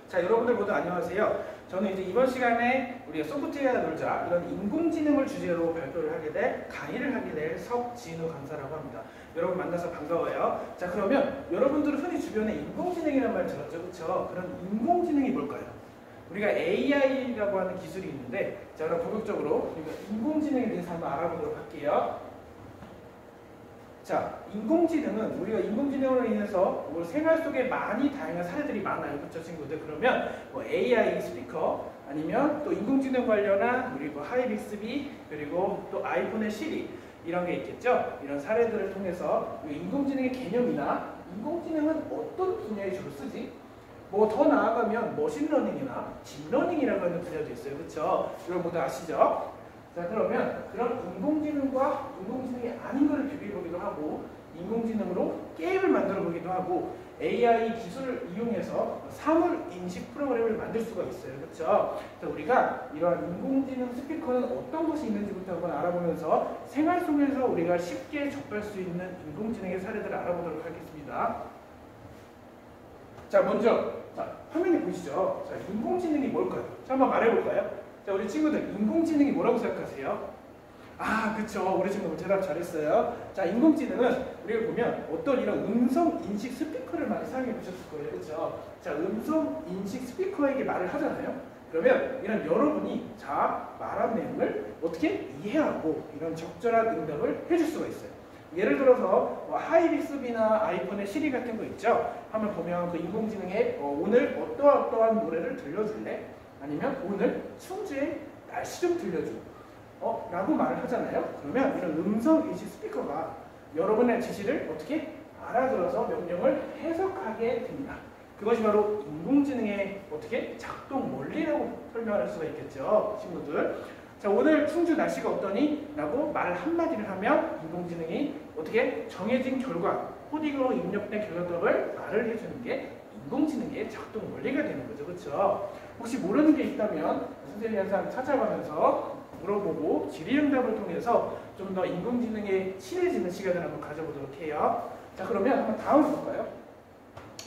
자, 여러분들 모두 안녕하세요. 저는 이제 이번 시간에 우리가 소프트웨어 놀자 이런 인공지능을 주제로 발표를 하게 될 강의를 하게 될 석진우 강사라고 합니다. 여러분 만나서 반가워요. 자, 그러면 여러분들은 흔히 주변에 인공지능이라는 말 들었죠, 그렇죠? 그런 인공지능이 뭘까요? 우리가 AI라고 하는 기술이 있는데, 자, 그럼 본격적으로 우리가 인공지능에 대해서 한번 알아보도록 할게요. 자, 인공지능은 우리가 인공지능으로 인해서 생활 속에 많이 다양한 사례들이 많아요. 그렇죠, 친구들? 그러면 뭐 AI 스피커 아니면 또 인공지능 관련한 우리 뭐 하이빅스비 그리고 또 아이폰의 시리 이런 게 있겠죠. 이런 사례들을 통해서 인공지능의 개념이나 인공지능은 어떤 분야에 주로 쓰지? 뭐 더 나아가면 머신러닝이나 딥러닝이라고 하는 분야도 있어요. 그렇죠? 여러분 모두 아시죠? 자, 그러면 그런 인공지능과 인공지능이 아닌 것을 비교해보기도 하고 인공지능으로 게임을 만들어 보기도 하고 AI 기술을 이용해서 사물 인식 프로그램을 만들 수가 있어요. 그렇죠? 우리가 이러한 인공지능 스피커는 어떤 것이 있는지부터 한번 알아보면서 생활 속에서 우리가 쉽게 접할 수 있는 인공지능의 사례들을 알아보도록 하겠습니다. 자, 먼저 화면에 보시죠. 자, 인공지능이 뭘까요? 자, 한번 말해볼까요? 자, 우리 친구들 인공지능이 뭐라고 생각하세요? 아, 그쵸. 우리 친구들 대답 잘했어요. 자, 인공지능은 우리가 보면 어떤 이런 음성 인식 스피커를 많이 사용해 보셨을 거예요. 그쵸? 자, 음성 인식 스피커에게 말을 하잖아요. 그러면 이런 여러분이 말한 내용을 어떻게 이해하고 이런 적절한 응답을 해줄 수가 있어요. 예를 들어서 뭐 하이빅스비나 아이폰의 시리 같은 거 있죠? 한번 보면 그 인공지능에 오늘 어떠한 노래를 들려줄래? 아니면 오늘 충주의 날씨 좀 들려줘 라고 말을 하잖아요. 그러면 이런 음성인식 스피커가 여러분의 지시를 어떻게 알아들어서 명령을 해석하게 됩니다. 그것이 바로 인공지능의 어떻게 작동 원리라고 설명할 수가 있겠죠, 친구들. 자, 오늘 충주 날씨가 어떠니? 라고 말 한마디를 하면 인공지능이 어떻게 정해진 결과, 코딩으로 입력된 결과를 말을 해주는 게 인공지능의 작동 원리가 되는 거죠. 그렇죠? 혹시 모르는 게 있다면 선생님이 항상 찾아가면서 물어보고 질의응답을 통해서 좀 더 인공지능에 친해지는 시간을 한번 가져보도록 해요. 자, 그러면 한번 다음을 볼까요?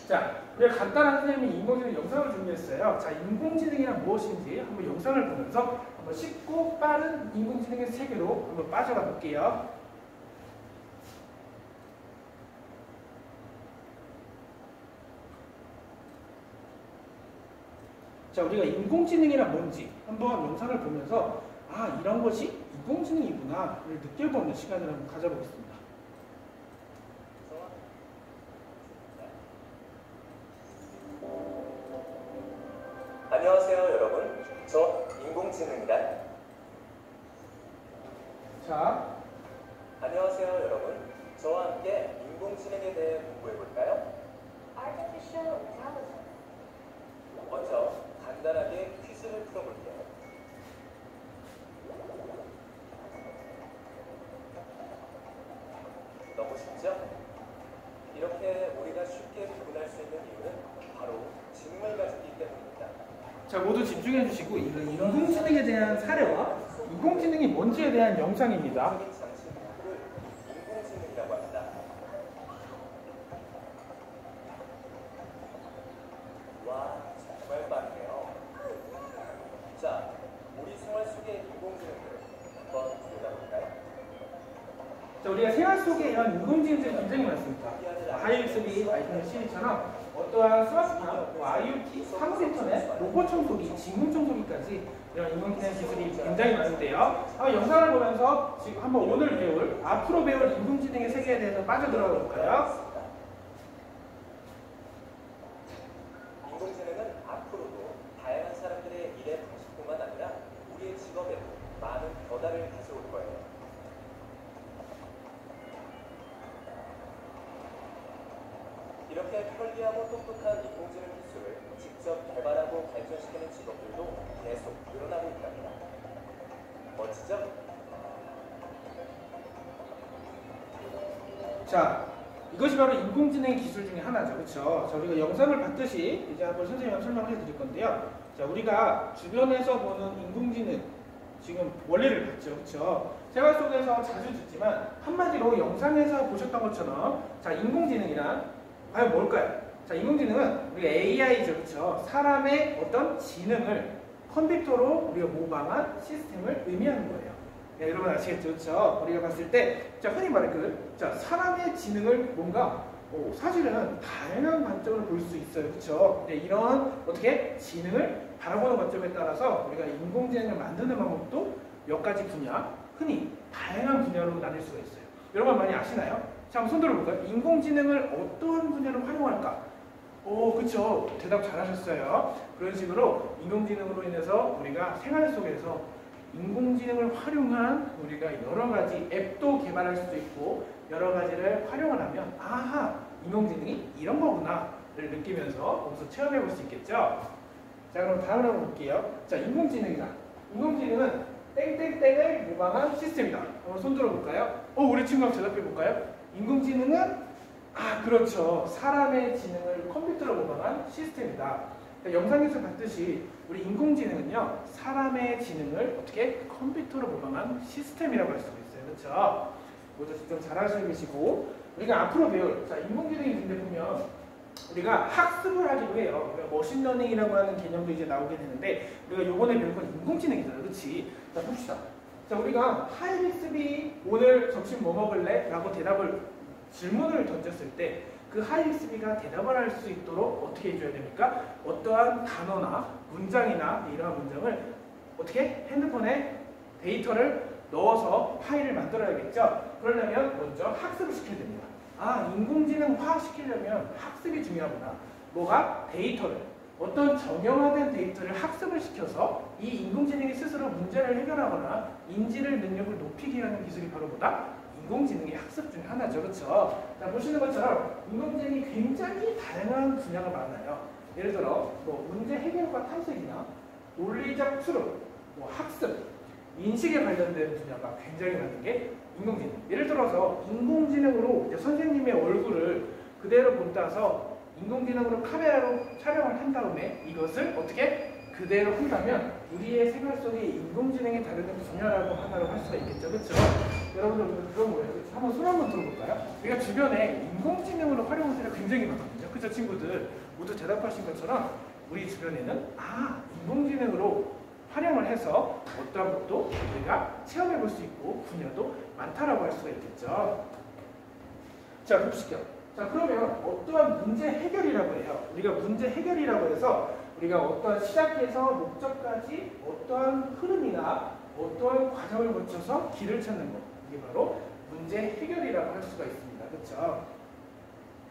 자, 우리가 간단한 선생님이 인공지능 영상을 준비했어요. 자, 인공지능이란 무엇인지 한번 영상을 보면서 한번 쉽고 빠른 인공지능의 세계로 한번 빠져가 볼게요. 자, 우리가 인공지능이란 뭔지 한번 영상을 보면서 아, 이런 것이 인공지능이구나를 느껴보는 시간을 한번 가져보겠습니다. 안녕하세요, 여러분. 저 인공지능이다. 자, 안녕하세요, 여러분. 저와 함께 인공지능에 대해 공부해볼까요? Artificial Intelligence. 먼저 간단하게 퀴즈를 풀어볼게요. 너무 쉽죠? 이렇게 우리가 쉽게 구분할 수 있는 이유는 바로 지능을 가졌기 때문입니다. 자, 모두 집중해 주시고 인공지능에 대한 사례와 인공지능이 뭔지에 대한 영상입니다. 장치 모두를 인공지능이라고 합니다. 와, 정말 빠르네요. 자, 우리 생활 속의 인공지능을 한번 들여다볼까요? 자, 우리가 생활 속에 이런 인공지능들이 굉장히 많습니다. 하이빅스비, 아이폰 시리처럼 어떠한 스마트폰, IoT, 사무 인터넷, 로봇 청소기, 직무 청소기까지 이런 인공지능 기술이 굉장히 많은데요. 영상을 보면서 지금 한번 오늘 배울, 앞으로 배울 인공지능의 세계에 대해서 빠져들어가 볼까요? 인공지능은 앞으로도 다양한 사람들의 일의 방식뿐만 아니라 우리의 직업에도 많은 변화를 가져올 거예요. 이렇게 편리하고 똑똑한 인공지능 기술을 직접 개발하고 발전시키는 직업들도 계속 늘어나고 있답니다. 멋지죠? 자, 이것이 바로 인공지능의 기술 중에 하나죠. 그렇죠? 자, 우리가 영상을 봤듯이 이제 한번 선생님이 설명을 해드릴 건데요. 자, 우리가 주변에서 보는 인공지능 지금 원리를 봤죠. 그렇죠? 생활 속에서 자주 듣지만 한마디로 영상에서 보셨던 것처럼 자, 인공지능이란 과연 뭘까요? 자, 인공지능은 우리가 AI죠. 그렇죠? 사람의 어떤 지능을 컴퓨터로 우리가 모방한 시스템을 의미하는 거예요. 네, 여러분 아시겠죠? 그렇죠? 우리가 봤을 때 자, 흔히 말해 자, 사람의 지능을 뭔가 사실은 다양한 관점으로 볼 수 있어요. 그렇죠? 네, 이런 어떻게 지능을 바라보는 관점에 따라서 우리가 인공지능을 만드는 방법도 몇 가지 분야, 흔히 다양한 분야로 나뉠 수가 있어요. 여러분 많이 아시나요? 자, 한번 손 들어볼까요? 인공지능을 어떠한 분야로 활용할까? 그쵸. 대답 잘하셨어요. 그런 식으로 인공지능으로 인해서 우리가 생활 속에서 인공지능을 활용한 우리가 여러 가지 앱도 개발할 수도 있고 여러 가지를 활용을 하면 아하, 인공지능이 이런 거구나를 느끼면서 거기서 체험해 볼 수 있겠죠. 자, 그럼 다음으로 볼게요. 자, 인공지능이다. 인공지능은 땡땡땡을 모방한 시스템이다. 한번 손 들어볼까요? 우리 친구 한번 대답해 볼까요? 인공지능은 그렇죠. 사람의 지능을 컴퓨터로 모방한 시스템이다. 그러니까 영상에서 봤듯이 우리 인공지능은요, 사람의 지능을 어떻게 컴퓨터로 모방한 시스템이라고 할 수가 있어요. 그렇죠? 모두 좀 잘 하시고 계시고, 우리가 앞으로 배울, 자, 인공지능이 근데 보면 우리가 학습을 하기도 해요. 우리가 머신러닝이라고 하는 개념도 이제 나오게 되는데, 우리가 요번에 배울 건 인공지능이잖아요. 그렇지? 자, 봅시다. 자, 우리가 하이빅스비 오늘 점심 뭐 먹을래? 라고 질문을 던졌을 때 그 하이빅스비가 대답을 할 수 있도록 어떻게 해줘야 됩니까? 어떠한 단어나 문장이나 이러한 문장을 어떻게 핸드폰에 데이터를 넣어서 파일을 만들어야겠죠? 그러려면 먼저 학습을 시켜야 됩니다. 인공지능화 시키려면 학습이 중요하구나. 뭐가? 데이터를. 어떤 정형화된 데이터를 학습을 시켜서 이 인공지능이 스스로 문제를 해결하거나 인지를 능력을 높이게 하는 기술이 바로 뭐다? 인공지능의 학습 중에 하나죠. 그렇죠? 자, 보시는 것처럼 인공지능이 굉장히 다양한 분야가 많아요. 예를 들어 문제 해결과 탐색이나 논리적 추론, 학습, 인식에 관련된 분야가 굉장히 많은 게 인공지능. 예를 들어서 인공지능으로 이제 선생님의 얼굴을 그대로 본따서 인공지능으로 카메라로 촬영을 한 다음에 이것을 어떻게 그대로 한다면 우리의 생활 속에 인공지능이 다루는 분야라고 하나로 할 수가 있겠죠. 그렇죠? 여러분들 그런 거예요. 한번 손 한번 들어볼까요? 우리가 주변에 인공지능으로 활용하는 사례가 굉장히 많거든요. 그렇죠, 친구들? 모두 대답하신 것처럼 우리 주변에는 인공지능으로 활용을 해서 어떠한 것도 우리가 체험해 볼 수 있고 분야도 많다라고 할 수가 있겠죠. 자, 봅시다. 자, 그러면 어떠한 문제 해결이라고 해요. 우리가 문제 해결이라고 해서 우리가 어떠한 시작에서 목적까지 어떠한 흐름이나 어떠한 과정을 거쳐서 길을 찾는 것. 이게 바로 문제 해결이라고 할 수가 있습니다. 그렇죠?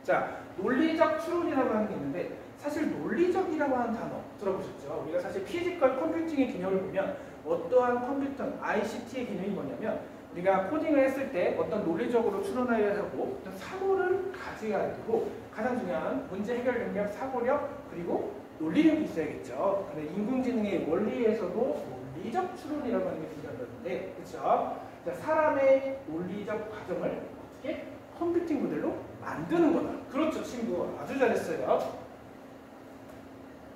자, 논리적 추론이라고 하는 게 있는데 사실 논리적이라고 하는 단어 들어보셨죠? 우리가 사실 피지컬 컴퓨팅의 개념을 보면 어떠한 컴퓨터, ICT의 개념이 뭐냐면 우리가 코딩을 했을 때 어떤 논리적으로 추론해야 하고 어떤 사고를 가져야 되고 가장 중요한 문제 해결 능력, 사고력, 그리고 논리력이 있어야겠죠. 근데 인공지능의 원리에서도 논리적 추론이라고 하는 게 중요하다는데, 그렇죠? 사람의 논리적 과정을 어떻게 컴퓨팅 모델로 만드는 거다. 그렇죠, 친구. 아주 잘했어요.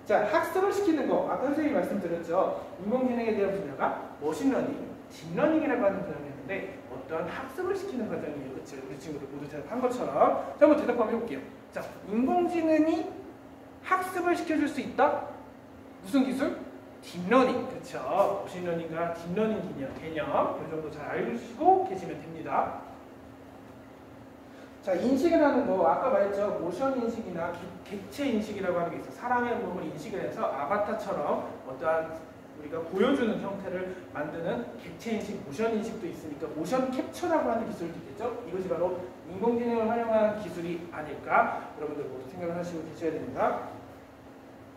자, 학습을 시키는 거. 아까 선생님이 말씀드렸죠. 인공지능에 대한 분야가 머신러닝, 딥러닝이라고 하는 분야였는데 어떠한 학습을 시키는 과정이에요. 그렇죠? 우리 친구들 모두 대답한 것처럼. 자, 한번 대답 한번 해볼게요. 자, 인공지능이 학습을 시켜줄 수 있다? 무슨 기술? 딥러닝. 그렇죠? 머신러닝과 딥러닝 개념 이 정도 잘 알고 계시면 됩니다. 자, 인식을 하는 거 아까 말했죠. 모션 인식이나 객체 인식이라고 하는 게 있어요. 사람의 몸을 인식을 해서 아바타처럼 어떠한 우리가 보여주는 형태를 만드는 객체 인식, 모션 인식도 있으니까 모션 캡처라고 하는 기술도 있겠죠. 이것이 바로 인공지능을 활용한 기술이 아닐까 여러분들 모두 생각을 하시고 계셔야 됩니다.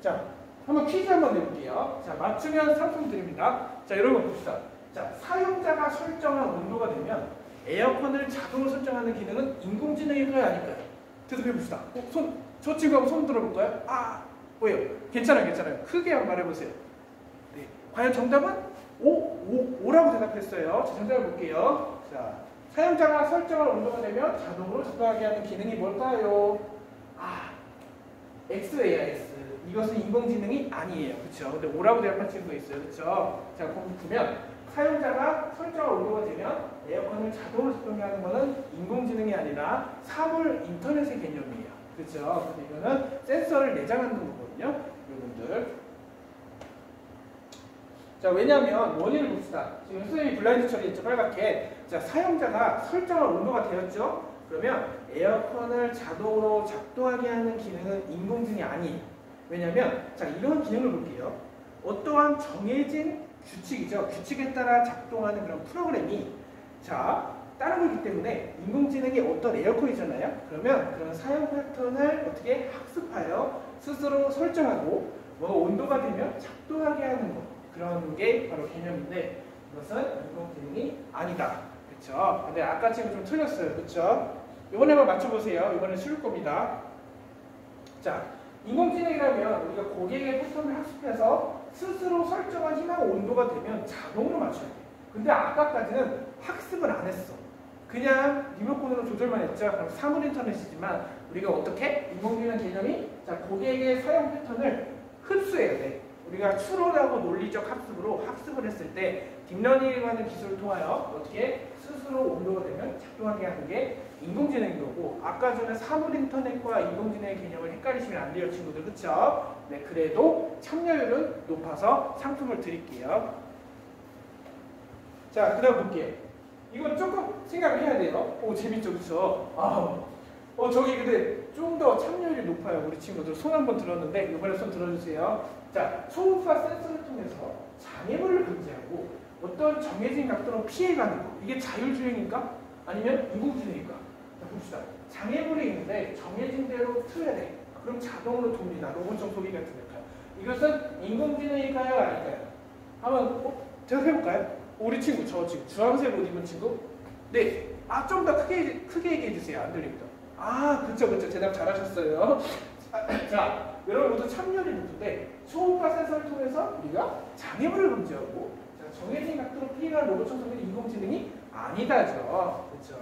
자, 한번 퀴즈 한번 내볼게요. 자, 맞추면 상품 드립니다. 자, 여러분 봅시다. 자, 사용자가 설정한 온도가 되면 에어컨을 자동으로 설정하는 기능은 인공지능일까요, 아닐까요? 대답해봅시다. 저 친구 한번 손 들어볼까요? 뭐예요? 괜찮아요. 크게 한번 말해보세요. 네. 과연 정답은 오라고 대답했어요. 자, 정답을 볼게요. 자, 사용자가 설정할 온도가 되면 자동으로 작동하게 하는 기능이 뭘까요? X예요, X. 이것은 인공지능이 아니에요. 그쵸? 근데 O라고 대답한 친구가 있어요. 그쵸? 자, 보면 사용자가 설정할 온도가 되면 에어컨을 자동으로 작동하게 하는 것은 인공지능이 아니라 사물 인터넷의 개념이에요. 그쵸? 근데 이거는 센서를 내장하는 거거든요. 여러분들. 자, 왜냐하면 원인을 봅시다. 지금 선생님이 블라인드 처리했죠, 빨갛게. 자, 사용자가 설정할 온도가 되었죠? 그러면 에어컨을 자동으로 작동하게 하는 기능은 인공지능이 아니에요. 왜냐하면, 자, 이런 기능을 볼게요. 어떠한 정해진 규칙이죠. 규칙에 따라 작동하는 그런 프로그램이, 자, 다른 거기 때문에 인공지능이 어떤 에어컨이잖아요. 그러면 그런 사용 패턴을 어떻게 학습하여 스스로 설정하고 뭐가 온도가 되면 작동하게 하는 거. 그런 게 바로 개념인데 이것은 인공지능이 아니다. 그쵸? 근데 아까 친구 좀 틀렸어요. 그쵸? 이번에 한번 맞춰보세요. 이번에 쉬울 겁니다. 자, 인공지능이라면 우리가 고객의 패턴을 학습해서 스스로 설정한 희망 온도가 되면 자동으로 맞춰야 돼. 근데 아까까지는 학습을 안 했어. 그냥 리모컨으로 조절만 했죠. 그럼 사물 인터넷이지만 우리가 어떻게? 인공지능 개념이 자, 고객의 사용 패턴을 흡수해야 돼. 우리가 추론하고 논리적 학습으로 학습을 했을 때 딥러닝이라는 기술을 통하여 어떻게 스스로 온도가 되면 작동하게 하는 게 인공지능인 거고 아까 전에 사물 인터넷과 인공지능의 개념을 헷갈리시면 안 돼요, 친구들. 그쵸? 네, 그래도 참여율은 높아서 상품을 드릴게요. 자, 그 다음 볼게요. 이건 조금 생각을 해야 돼요. 오, 재밌죠, 그쵸? 저기 근데 좀 더 참여율이 높아요. 우리 친구들 손 한번 들었는데 이번에 손 들어주세요. 자, 초음파 센서를 통해서 장애물을 감지하고 어떤 정해진 각도로 피해가는 거. 이게 자율주행인가? 아니면 인공지능일까? 자, 봅시다. 장애물이 있는데 정해진 대로 틀어야 돼. 그럼 자동으로 돕니다. 로봇 청소기 같은 역할. 이것은 인공지능일까요? 아닐까요? 한번 대답해볼까요? 우리 친구, 저 지금 주황색 옷 입은 친구? 네. 좀 더 크게 얘기해 주세요. 안 들립니다. 그쵸. 대답 잘하셨어요. 자, 여러분 모두 참여율이 높은데 초음파 센서를 통해서 우리가 장애물을 감지하고 정해진 각도로 피해가는 로봇 청소기는 인공지능이 아니다죠. 그쵸?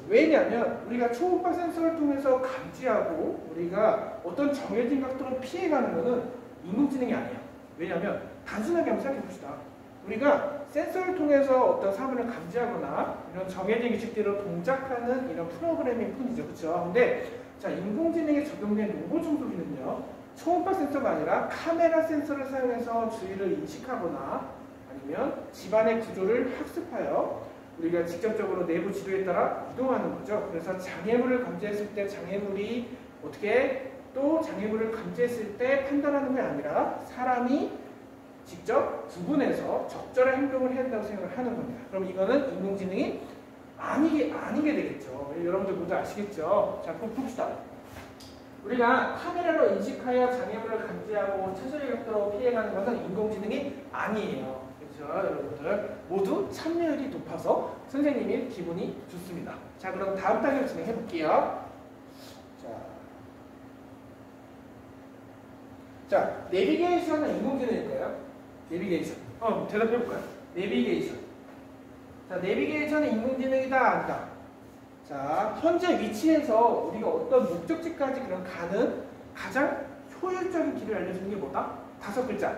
왜냐하면 우리가 초음파 센서를 통해서 감지하고 우리가 어떤 정해진 각도로 피해가는 것은 인공지능이 아니야. 왜냐하면 단순하게 한번 생각해 봅시다. 우리가 센서를 통해서 어떤 사물을 감지하거나 이런 정해진 규칙대로 동작하는 이런 프로그래밍 뿐이죠. 그렇죠? 근데 자, 인공지능에 적용된 로봇 청소기는요. 초음파 센서가 아니라 카메라 센서를 사용해서 주위를 인식하거나 아니면 집안의 구조를 학습하여 우리가 직접적으로 내부 지도에 따라 이동하는 거죠. 그래서 장애물을 감지했을 때 장애물이 어떻게 또 장애물을 감지했을 때 판단하는 게 아니라 사람이 직접 구분해서 적절한 행동을 해야 된다고 생각을 하는 겁니다. 그럼 이거는 인공지능이 아니게 되겠죠. 여러분들 모두 아시겠죠? 자, 그럼 봅시다. 우리가 카메라로 인식하여 장애물을 감지하고 차소리 각도로 피해가는 것은 인공지능이 아니에요. 그렇죠? 여러분들 모두 참여율이 높아서 선생님이 기분이 좋습니다. 자, 그럼 다음 단계로 진행해 볼게요. 자, 내비게이션은 인공지능일까요? 내비게이션. 대답해볼까요? 내비게이션. 자, 내비게이션은 인공지능이다, 아니다? 자, 현재 위치에서 우리가 어떤 목적지까지 가는 가장 효율적인 길을 알려주는 게 뭐다? 5글자.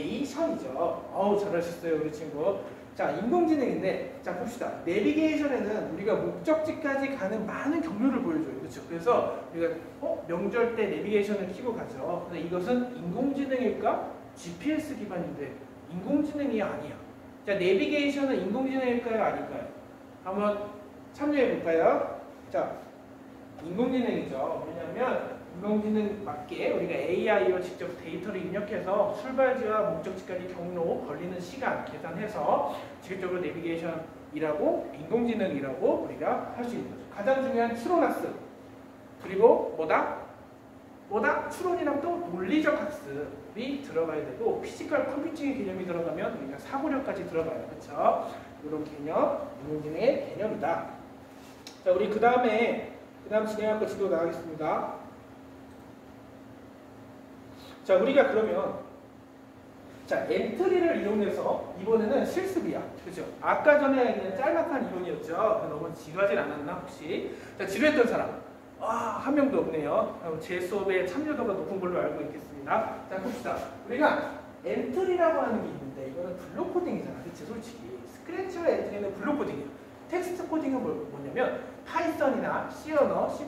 내비게이션이죠. 잘하셨어요, 우리 친구. 자, 인공지능인데, 자, 봅시다. 내비게이션에는 우리가 목적지까지 가는 많은 경로를 보여줘요. 그렇죠? 그래서 우리가 명절 때 내비게이션을 켜고 가죠. 근데 이것은 인공지능일까? GPS 기반인데 인공지능이 아니야. 자, 내비게이션은 인공지능일까요? 아닐까요? 한번 참여해 볼까요? 자, 인공지능이죠. 왜냐하면 인공지능 맞게 우리가 AI로 직접 데이터를 입력해서 출발지와 목적지까지 경로, 걸리는 시간 계산해서 직접적으로 내비게이션이라고 인공지능이라고 우리가 할 수 있는 거죠. 가장 중요한 추론학습. 그리고 뭐다? 추론이랑 또 논리적 학습이 들어가야 되고 피지컬 컴퓨팅의 개념이 들어가면 우리가 사고력까지 들어가요. 그렇죠? 이런 개념, 인공지능의 개념이다. 자, 우리 그 다음 진행할 거 지도 나가겠습니다. 자, 우리가 그러면 자, 엔트리를 이용해서 이번에는 실습이야. 그죠? 아까 전에 그냥 짤막한 이론이었죠. 너무 지루하진 않았나 혹시? 자, 지루했던 사람. 한 명도 없네요. 제 수업에 참여도가 높은 걸로 알고 있겠습니다. 자, 봅시다. 우리가 엔트리라고 하는 게 있는데 이거는 블록 코딩이잖아. 그치? 솔직히. 스크래치와 엔트리는 블록 코딩이에요. 텍스트 코딩은 뭐냐면 파이썬이나 C 언어, C++,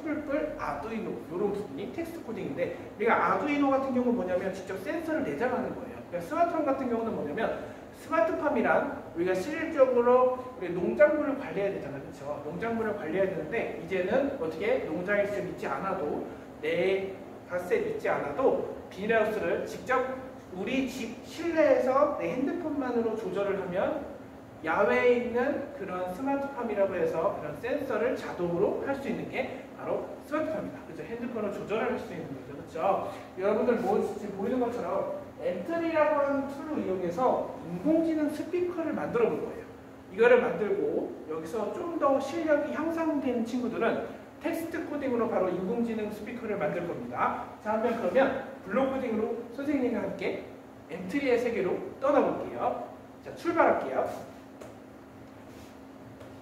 아두이노 이런 부분이 텍스트 코딩인데 우리가 아두이노 같은 경우는 뭐냐면 직접 센서를 내장하는 거예요. 그러니까 스마트팜 같은 경우는 뭐냐면 스마트팜이란 우리가 실질적으로 우리 농작물을 관리해야 되잖아요. 그렇죠? 농작물을 관리해야 되는데 이제는 어떻게 농장에 좀 있지 않아도 내 밭에 있지 않아도 비닐하우스를 직접 우리 집 실내에서 내 핸드폰만으로 조절을 하면 야외에 있는 그런 스마트팜이라고 해서 그런 센서를 자동으로 할 수 있는 게 바로 스마트팜입니다. 그렇죠? 핸드폰으로 조절을 할 수 있는 거죠. 그렇죠? 여러분들 지금 보이는 것처럼 엔트리라고 하는 툴을 이용해서 인공지능 스피커를 만들어 볼 거예요. 이거를 만들고 여기서 좀 더 실력이 향상되는 친구들은 텍스트 코딩으로 바로 인공지능 스피커를 만들 겁니다. 자, 한번 그러면 블록 코딩으로 선생님과 함께 엔트리의 세계로 떠나볼게요. 자, 출발할게요.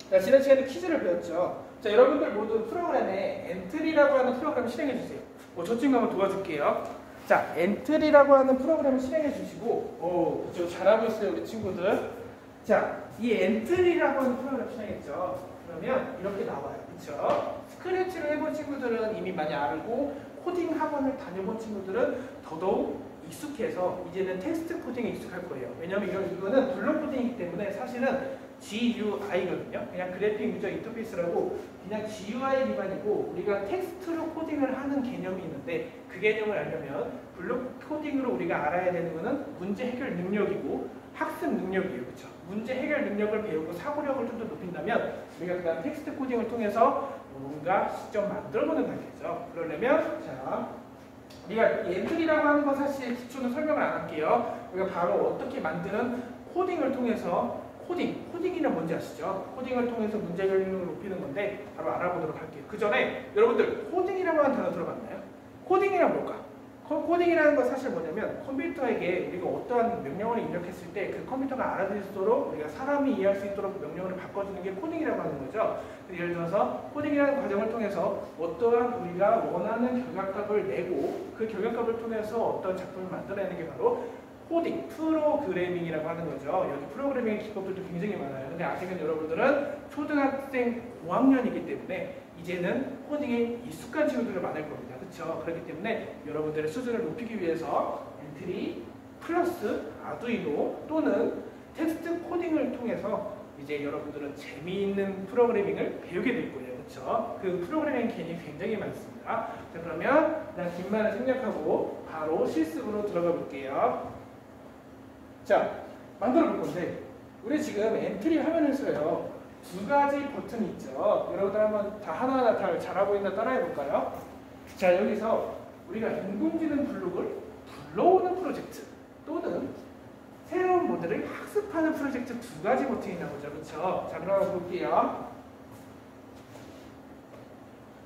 자, 지난 시간에 퀴즈를 배웠죠. 자, 여러분들 모두 프로그램에 엔트리라고 하는 프로그램을 실행해 주세요. 저 친구 한번 도와줄게요. 자, 엔트리라고 하는 프로그램을 실행해 주시고, 그쵸, 잘하고 있어요, 우리 친구들. 자, 이 엔트리라고 하는 프로그램을 실행했죠. 그러면 이렇게 나와요. 그쵸? 스크래치를 해본 친구들은 이미 많이 알고, 코딩 학원을 다녀본 친구들은 더더욱 익숙해서 이제는 텍스트 코딩에 익숙할 거예요. 왜냐면 이거는 블록 코딩이기 때문에 사실은 GUI거든요. 그냥 그래픽 유저 인터페이스라고 그냥 GUI 기반이고 우리가 텍스트로 코딩을 하는 개념이 있는데 그 개념을 알려면 블록 코딩으로 우리가 알아야 되는 거는 문제 해결 능력이고 학습 능력이에요. 그렇죠? 문제 해결 능력을 배우고 사고력을 좀 더 높인다면 우리가 그냥 텍스트 코딩을 통해서 뭔가 직접 만들어보는 단계죠. 그러려면 자, 우리가 엔트리라고 하는 건 사실 기초는 설명을 안 할게요. 우리가 바로 어떻게 만드는 코딩을 통해서 코딩이란 뭔지 아시죠? 코딩을 통해서 문제 해결 능력을 높이는 건데 바로 알아보도록 할게요. 그 전에 여러분들 코딩이라고 하는 단어 들어봤나요? 코딩이란 뭘까? 코딩이라는 건 사실 뭐냐면 컴퓨터에게 우리가 어떠한 명령을 입력했을 때 그 컴퓨터가 알아들을 수 있도록 우리가 사람이 이해할 수 있도록 명령을 바꿔주는 게 코딩이라고 하는 거죠. 예를 들어서 코딩이라는 과정을 통해서 어떠한 우리가 원하는 결과값을 내고 그 결과값을 통해서 어떤 작품을 만들어내는 게 바로 코딩, 프로그래밍이라고 하는 거죠. 여기 프로그래밍 기법들도 굉장히 많아요. 근데 아직은 여러분들은 초등학생 고학년이기 때문에 이제는 코딩에 익숙한 친구들이 많을 겁니다. 그렇죠? 그렇기 때문에 여러분들의 수준을 높이기 위해서 엔트리 플러스 아두이노 또는 텍스트 코딩을 통해서 이제 여러분들은 재미있는 프로그래밍을 배우게 될 거예요. 그렇죠? 그 프로그래밍 개념이 굉장히 많습니다. 자, 그러면 난 긴 말을 생략하고 바로 실습으로 들어가 볼게요. 자, 만들어 볼 건데 우리 지금 엔트리 화면에서요 두 가지 버튼이 있죠. 여러분들 한번 다 하나하나 다 잘하고 있나 따라해 볼까요? 자, 여기서 우리가 인공지능 블록을 불러오는 프로젝트 또는 새로운 모델을 학습하는 프로젝트 두 가지 버튼이 나오죠. 그렇죠? 자, 그럼 볼게요.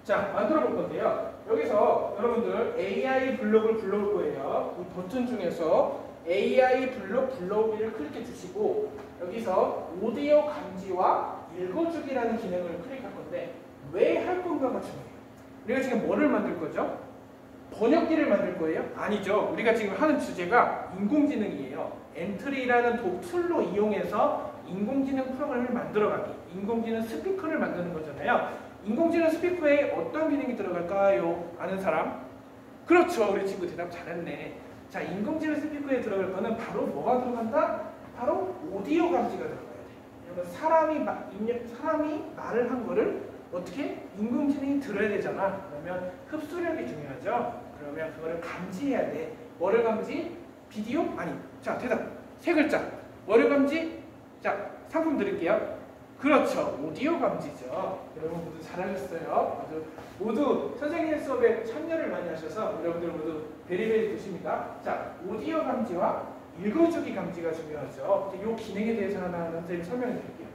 자, 만들어 볼 건데요. 여기서 여러분들 AI 블록을 불러올 거예요. 이 버튼 중에서 AI 블록 불러오기를 클릭해 주시고 여기서 오디오 감지와 읽어주기라는 기능을 클릭할 건데 왜 할 건가가 중요해요. 우리가 지금 뭐를 만들 거죠? 번역기를 만들 거예요? 아니죠. 우리가 지금 하는 주제가 인공지능이에요. 엔트리라는 툴로 이용해서 인공지능 프로그램을 만들어가기, 인공지능 스피커를 만드는 거잖아요. 인공지능 스피커에 어떤 기능이 들어갈까요? 아는 사람? 그렇죠. 우리 친구 대답 잘했네. 자, 인공지능 스피커에 들어갈 거는 바로 뭐가 들어간다? 바로 오디오 감지가 들어가야 돼. 왜냐면 사람이 말을 한 거를 어떻게? 인공지능이 들어야 되잖아. 그러면 흡수력이 중요하죠. 그러면 그거를 감지해야 돼. 뭐를 감지? 비디오? 아니. 자, 대답. 세 글자. 뭐를 감지? 자, 상품 드릴게요. 그렇죠. 오디오 감지죠. 여러분 모두 잘하셨어요. 아주 모두 선생님 수업에 참여를 많이 하셔서 여러분들 모두 베리베리 좋습니다. 자, 오디오 감지와 읽어주기 감지가 중요하죠. 이 기능에 대해서 하나 선생님 설명해 드릴게요.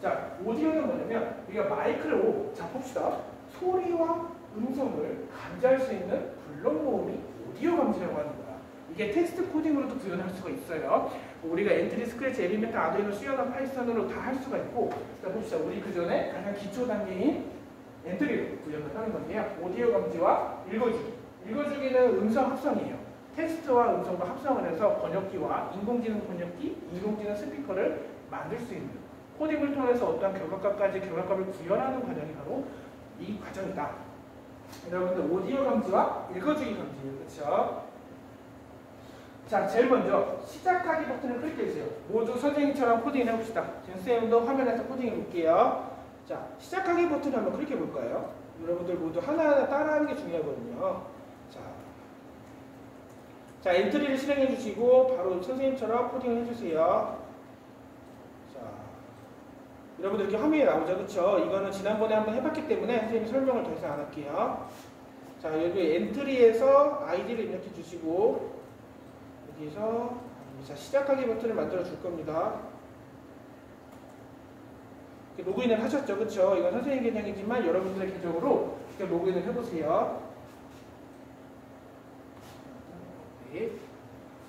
자, 오디오는 뭐냐면 우리가 마이크로 자 봅시다. 소리와 음성을 감지할 수 있는 블록 모음이 오디오 감지라고 하는 거야. 이게 텍스트 코딩으로도 구현할 수가 있어요. 우리가 엔트리, 스크래치, 엘리멘트, 아두이노, C나 파이썬으로 다 할 수가 있고, 자 봅시다. 우리 그 전에 가장 기초 단계인 엔트리를 구현을 하는 건데요. 오디오 감지와 읽어주기. 읽어주기는 음성 합성이에요. 텍스트와 음성과 합성을 해서 번역기와 인공지능 번역기, 인공지능 스피커를 만들 수 있는 코딩을 통해서 어떠한 결과값을 구현하는 과정이 바로 이 과정이다. 여러분들 오디오 감지와 읽어주기 감지예요. 그렇죠? 자, 제일 먼저 시작하기 버튼을 클릭해주세요. 모두 선생님처럼 코딩을 해봅시다. 지금 쌤도 화면에서 코딩해 볼게요. 자, 시작하기 버튼을 한번 클릭해 볼까요? 여러분들 모두 하나하나 따라하는 게 중요하거든요. 자, 엔트리를 실행해 주시고 바로 선생님처럼 코딩을 해주세요. 자, 여러분들 이렇게 화면이 나오죠, 그렇죠? 이거는 지난번에 한번 해봤기 때문에 선생님이 설명을 더 이상 안 할게요. 자, 여기 엔트리에서 아이디를 입력해 주시고 여기서 자, 시작하기 버튼을 만들어 줄 겁니다. 로그인을 하셨죠, 그렇죠? 이건 선생님 계정이지만 여러분들의 계정으로 로그인을 해보세요.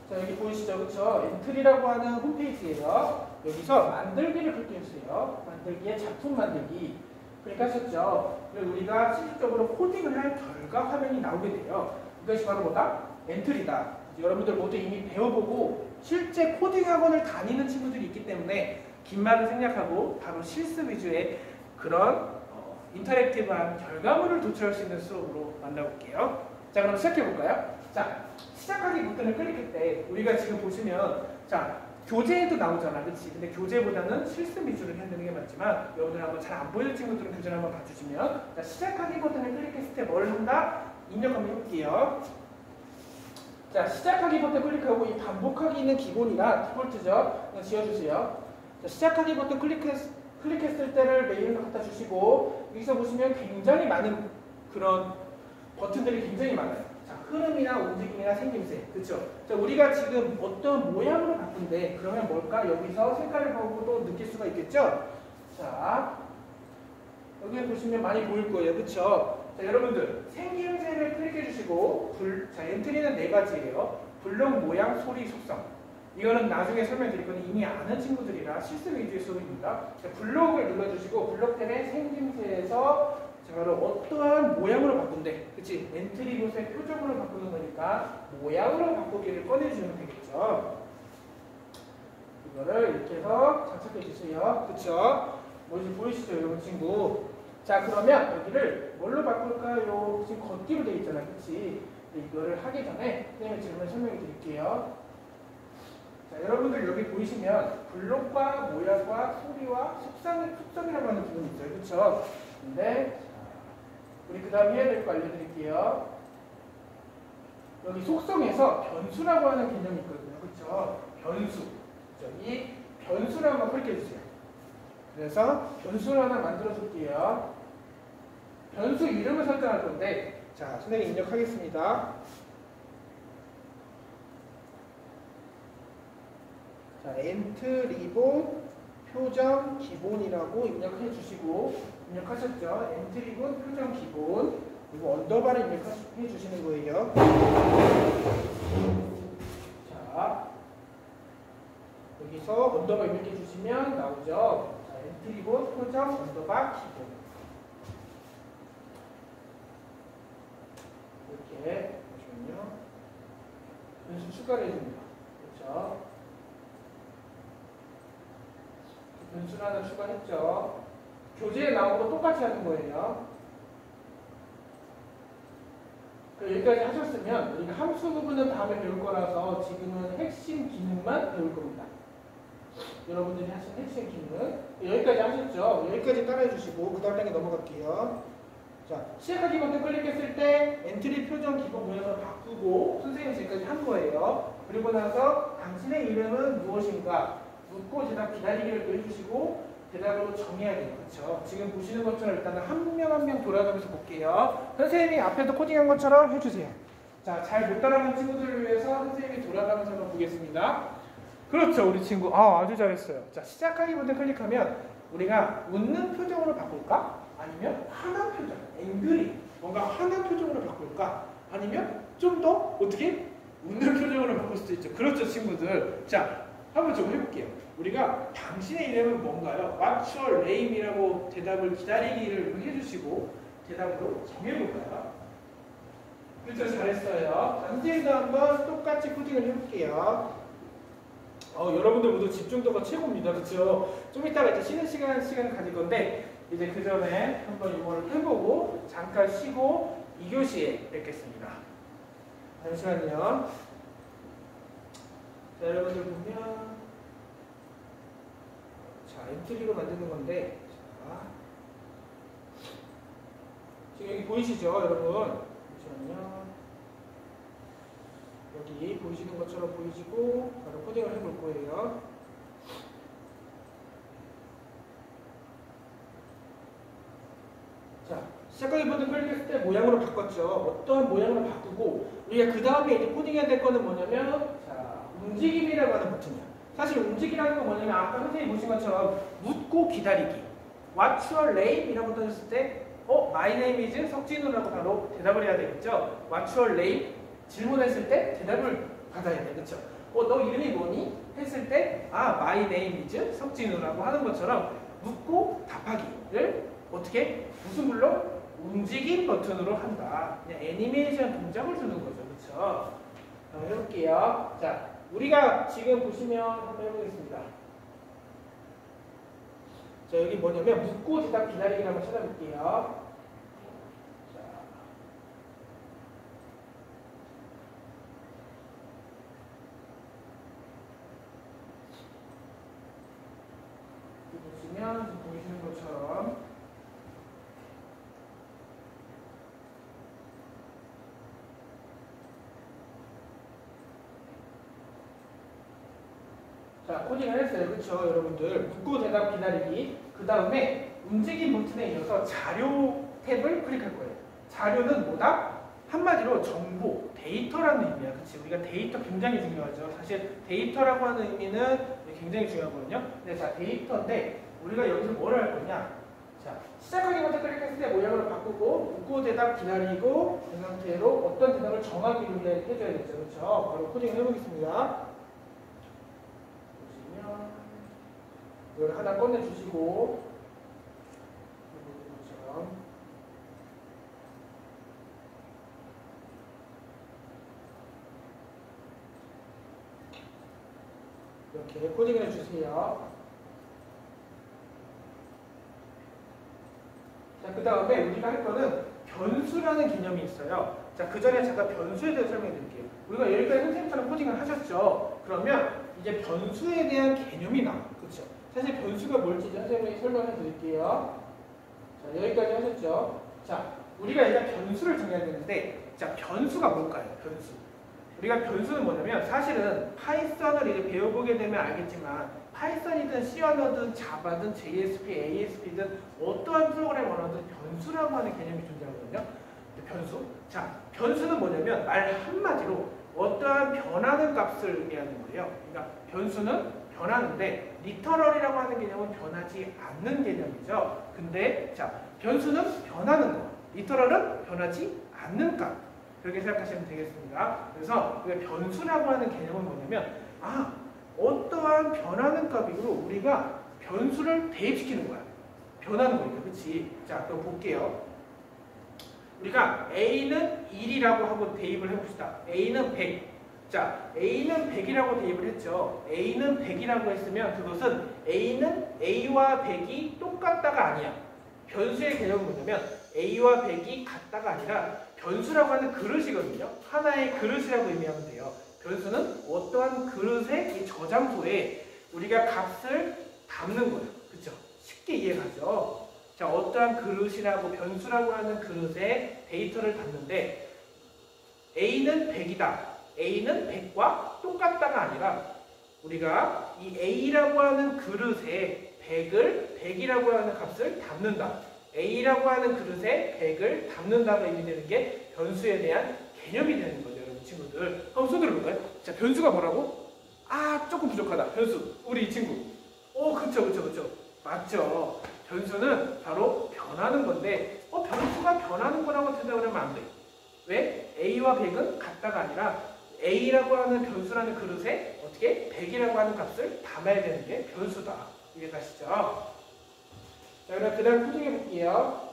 자, 여기 보이시죠? 그쵸? 엔트리라고 하는 홈페이지예요. 여기서 만들기를 클릭해주세요. 만들기에 작품 만들기 클릭하셨죠? 그리고 우리가 실질적으로 코딩을 할 결과 화면이 나오게 돼요. 이것이 바로 뭐다? 엔트리다. 여러분들 모두 이미 배워보고 실제 코딩 학원을 다니는 친구들이 있기 때문에 긴 말을 생략하고 바로 실습 위주의 그런 인터랙티브한 결과물을 도출할 수 있는 수업으로 만나볼게요. 자, 그럼 시작해볼까요? 자, 시작하기 버튼을 클릭할 때 우리가 지금 보시면 자, 교재에도 나오잖아, 그렇지? 근데 교재보다는 실습 위주로 해야 되는 게 맞지만 여러분들 한번 잘 안 보이는 친구들은 교재를 한번 봐주시면 자, 시작하기 버튼을 클릭했을 때 뭘 한다? 입력 한번 해볼게요. 자, 시작하기 버튼 클릭하고 이 반복하기는 기본이라 디폴트죠. 그냥 지워주세요. 자, 시작하기 버튼 클릭했을 때를 메일로 갖다 주시고 여기서 보시면 굉장히 많은 그런 버튼들이 굉장히 많아요. 자, 흐름이나 움직임이나 생김새, 그렇죠? 자, 우리가 지금 어떤 모양으로 바꾼데 그러면 뭘까? 여기서 색깔을 보고 또 느낄 수가 있겠죠? 자, 여기 보시면 많이 보일 거예요, 그렇죠? 자, 여러분들 생김새를 클릭해 주시고 자, 엔트리는 4가지예요. 블록, 모양, 소리, 속성. 이거는 나중에 설명드릴 건데 이미 아는 친구들이라 실습 위주의 수업입니다. 자, 블록을 눌러주시고 블록들의 생김새에서 자, 바로 어떠한 모양으로 바꾼대. 그치? 엔트리 곳의 표정으로 바꾸는 거니까 모양으로 바꾸기를 꺼내주면 되겠죠. 이거를 이렇게 해서 장착해 주세요. 그쵸? 뭐지 보이시죠, 여러분 친구? 자, 그러면 여기를 뭘로 바꿀까요? 지금 걷기로 되어 있잖아요. 그치? 이거를 하기 전에 선생님의 질문을 설명해 드릴게요. 자, 여러분들 여기 보이시면 블록과 모양과 소리와 속성이라고 하는 부분이 있어요. 그쵸? 근데 우리 그 다음 해야 될 거 알려드릴게요. 여기 속성에서 변수라고 하는 개념이 있거든요. 그쵸? 변수. 이 변수를 한번 클릭해주세요. 그래서 변수를 하나 만들어줄게요. 변수 이름을 설정할 건데, 자, 선생님 입력하겠습니다. 자, 엔트리본 표정 기본이라고 입력해 주시고, 입력하셨죠? 엔트리본 표정 기본, 그리고 언더바를 입력해 주시는 거예요. 자, 여기서 언더바 입력해 주시면 나오죠? 자, 엔트리본 표정 언더바 기본. 이렇게 보시면요. 변수 추가를 해줍니다. 그렇죠? 변수를 하나 추가했죠. 교재에 나온 거 똑같이 하는 거예요. 여기까지 하셨으면 우리가 함수 부분은 다음에 배울 거라서 지금은 핵심 기능만 배울 겁니다. 여러분들이 하신 핵심 기능은 여기까지 하셨죠? 여기까지 따라해 주시고 그 다음 단계 넘어갈게요. 자, 시작하기 버튼 클릭했을 때 엔트리 표정 기본 모양으로 바꾸고 선생님이 지금까지 한 거예요. 그리고 나서 당신의 이름은 무엇인가 묻고 대답 기다리기를 또 해주시고 대답으로 정해야 돼요. 그렇죠? 지금 보시는 것처럼 일단은 한 명 한 명 돌아가면서 볼게요. 선생님이 앞에도 코딩한 것처럼 해주세요. 자, 잘 못 따라가는 친구들을 위해서 선생님이 돌아가면서 한번 보겠습니다. 그렇죠, 우리 친구. 아주 잘했어요. 자, 시작하기 버튼 클릭하면 우리가 웃는 표정으로 바꿀까? 아니면 화난 표정, 앵그리, 뭔가 화난 표정으로 바꿀까? 아니면 좀 더 어떻게? 웃는 표정으로 바꿀 수도 있죠. 그렇죠, 친구들. 자, 한번 좀 해볼게요. 우리가 당신의 이름은 뭔가요? What's your name이라고 대답을 기다리기를 해주시고 대답으로 정해볼까요? 그렇죠, 잘했어요. 자, 선생님도 한번 똑같이 코딩을 해볼게요. 여러분들 모두 집중도가 최고입니다. 그렇죠? 좀 이따가 이제 쉬는 시간을 가질 건데 이제 그 전에 한번 이거를 해보고 잠깐 쉬고 2교시에 뵙겠습니다. 잠시만요. 자, 여러분들 보면 자, 엔트리로 만드는 건데 자, 지금 여기 보이시죠, 여러분? 잠시만요. 여기 보이시는 것처럼 보이시고 바로 코딩을 해볼 거예요. 자, 시작하기부터 클릭했을 때 모양으로 바꿨죠. 어떠한 모양으로 바꾸고 우리가 그 다음에 이제 코딩해야 될 거는 뭐냐면 자, 움직임이라고 하는 버튼이야. 사실 움직이라는 건 뭐냐면 아까 선생님이 보신 것처럼 묻고 기다리기. What's your name? 이라고 떴을 때 My name is 석진우라고 바로 대답을 해야 되겠죠. What's your name? 질문했을 때 대답을 받아야 돼. 그렇죠? 너 이름이 뭐니? 했을 때 My name is 석진우라고 하는 것처럼 묻고 답하기를 어떻게? 무슨 불러? 움직임 버튼으로 한다. 그냥 애니메이션 동작을 주는 거죠. 그렇죠? 한번 해볼게요. 자, 우리가 지금 보시면 한번 해보겠습니다. 자, 여기 뭐냐면 묻고 대답 기다리기를 한번 찾아볼게요. 보시면 보이시는 것처럼 자, 코딩을 했어요. 그렇죠, 여러분들? 묻고 대답 기다리기. 그 다음에 움직임 버튼에 이어서 자료 탭을 클릭할 거예요. 자료는 뭐다? 한마디로 정보, 데이터라는 의미야. 그치? 우리가 데이터 굉장히 중요하죠. 사실 데이터라고 하는 의미는 굉장히 중요하거든요. 근데 자, 데이터인데 우리가 여기서 뭘 할 거냐? 자, 시작하기부터 클릭했을 때 모양을 바꾸고 묻고 대답 기다리고 이 상태로 어떤 대답을 정하기로 해줘야겠죠. 그렇죠? 바로 코딩을 해보겠습니다. 보시면 이걸 하나 꺼내주시고 이것처럼 이렇게 코딩을 해주세요. 자, 그 다음에 우리가 할 거는 변수라는 개념이 있어요. 자, 그 전에 잠깐 변수에 대해서 설명해 드릴게요. 우리가 여기까지 선생님처럼 코딩을 하셨죠? 그러면 이제 변수에 대한 개념이 나와요. 그렇죠? 사실 변수가 뭘지 선생님이 설명해 드릴게요. 자, 여기까지 하셨죠? 자, 우리가 이제 변수를 정해야 되는데, 자, 변수가 뭘까요? 변수. 우리가 변수는 뭐냐면 사실은 파이썬을 이제 배워보게 되면 알겠지만 파이썬이든 C 언어든 자바든 JSP, ASP든 어떠한 프로그램 언어든 변수라고 하는 개념이 존재하거든요. 변수. 자, 변수는 뭐냐면 말 한마디로 어떠한 변하는 값을 의미하는 거예요. 그러니까 변수는 변하는데 리터럴이라고 하는 개념은 변하지 않는 개념이죠. 근데 자, 변수는 변하는 거, 리터럴은 변하지 않는 값. 그렇게 생각하시면 되겠습니다. 그래서 변수라고 하는 개념은 뭐냐면 어떠한 변하는 값으로 우리가 변수를 대입시키는 거야. 변하는 거니까. 그치? 자, 그럼 볼게요. 우리가 A는 1이라고 하고 대입을 해봅시다. A는 100. 자, A는 100이라고 대입을 했죠. A는 100이라고 했으면 그것은 A는 A와 100이 똑같다가 아니야. 변수의 개념은 뭐냐면 A와 100이 같다가 아니라 변수라고 하는 그릇이거든요. 하나의 그릇이라고 의미하면 돼요. 변수는 어떠한 그릇의 이 저장소에 우리가 값을 담는 거예요. 그렇죠? 쉽게 이해가죠? 자, 어떠한 그릇이라고 변수라고 하는 그릇에 데이터를 담는데 A는 100이다. A는 100과 똑같다가 아니라 우리가 이 A라고 하는 그릇에 100이라고 하는 값을 담는다. A라고 하는 그릇에 100을 담는다고 의미되는 게 변수에 대한 개념이 되는 거죠, 여러분 친구들. 한번 손 들어볼까요? 자, 변수가 뭐라고? 조금 부족하다. 변수. 우리 이 친구. 그쵸. 맞죠. 변수는 바로 변하는 건데, 변수가 변하는 거라고 대답을 하면 안 돼. 왜? A와 100은 같다가 아니라 a라고 하는 변수라는 그릇에 어떻게 100이라고 하는 값을 담아야 되는 게 변수다. 이해가시죠? 자, 그럼 그 다음 코딩해 볼게요.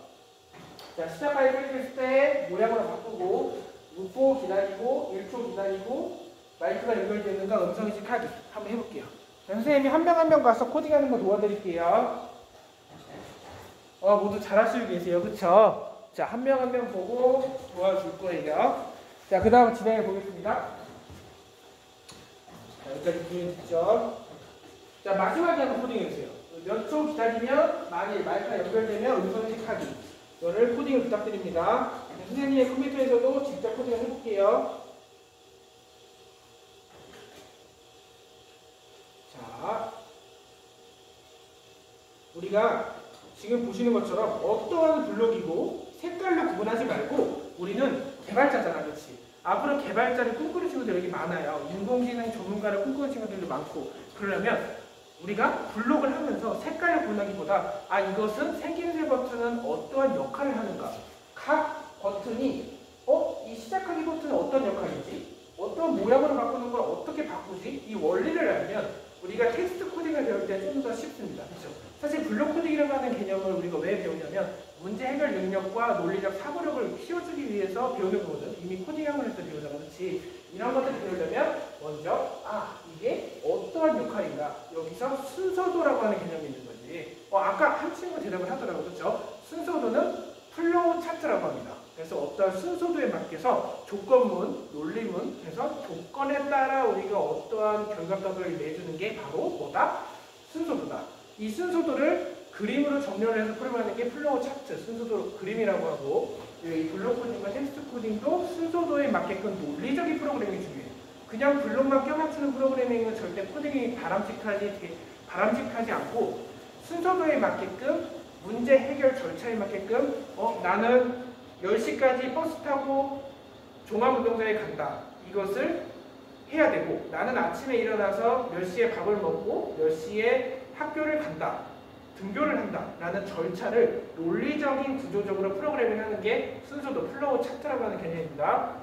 자, 시작 파일 클릭했을 때 모양으로 바꾸고 6초 기다리고 1초 기다리고 마이크가 연결되는가 음성인식하기 한번 해볼게요. 자, 선생님이 한 명 한 명 가서 코딩하는 거 도와드릴게요. 모두 잘하시고 계세요. 그쵸? 자, 한 명 한 명 보고 도와줄 거예요. 자, 그 다음 진행해 보겠습니다. 자, 여기까지 기회 듣죠. 자, 마지막에 한번 코딩해 주세요. 몇 초 기다리면 만일 마이크가 연결되면 음성인식하기. 이거를 코딩을 부탁드립니다. 선생님의 컴퓨터에서도 직접 코딩을 해볼게요. 자, 우리가 지금 보시는 것처럼 어떠한 블록이고 색깔로 구분하지 말고 우리는 개발자잖아, 그렇지? 앞으로 개발자를 꿈꾸는 친구들 여기 많아요. 인공지능 전문가를 꿈꾸는 친구들도 많고. 그러려면 우리가 블록을 하면서 색깔을 구분하기보다 이것은 생김새 버튼은 어떠한 역할을 하는가, 각 버튼이 이 시작하기 버튼은 어떤 역할이지, 어떤 모양으로 바꾸는 걸 어떻게 바꾸지, 이 원리를 알면 우리가 텍스트 코딩을 배울 때 좀 더 쉽습니다. 그렇죠? 사실 블록 코딩이라고 하는 개념을 우리가 왜 배우냐면 문제 해결 능력과 논리적 사고력을 키워주기 위해서 배우는 거거든. 이미 코딩 학원에서 배우잖아, 그렇지? 이런 것들 배우려면 먼저 이게 어떠한 역할인가, 여기서 순서도라고 하는 개념이 있는 거지. 아까 한 친구 대답을 하더라고, 그렇죠? 순서도는 플로우 차트라고 합니다. 그래서 어떠한 순서도에 맞게서 조건문, 논리문, 그래서 조건에 따라 우리가 어떠한 결과값을 내주는 게 바로 뭐다? 순서도다. 이 순서도를 그림으로 정렬을 해서 프로그램하는 게 플로우 차트, 순서도 그림이라고 하고, 이 블록 코딩과 텍스트 코딩도 순서도에 맞게끔 논리적인 프로그래밍이 중요해요. 그냥 블록만 껴맞추는 프로그래밍은 절대 코딩이 바람직하지 않고, 순서도에 맞게끔 문제 해결 절차에 맞게끔 나는 10시까지 버스 타고 종합운동장에 간다. 이것을 해야 되고, 나는 아침에 일어나서 몇 시에 밥을 먹고 몇 시에 학교를 간다. 등교를 한다. 라는 절차를 논리적인 구조적으로 프로그래밍 하는 게 순서도 플로우 차트라고 하는 개념입니다.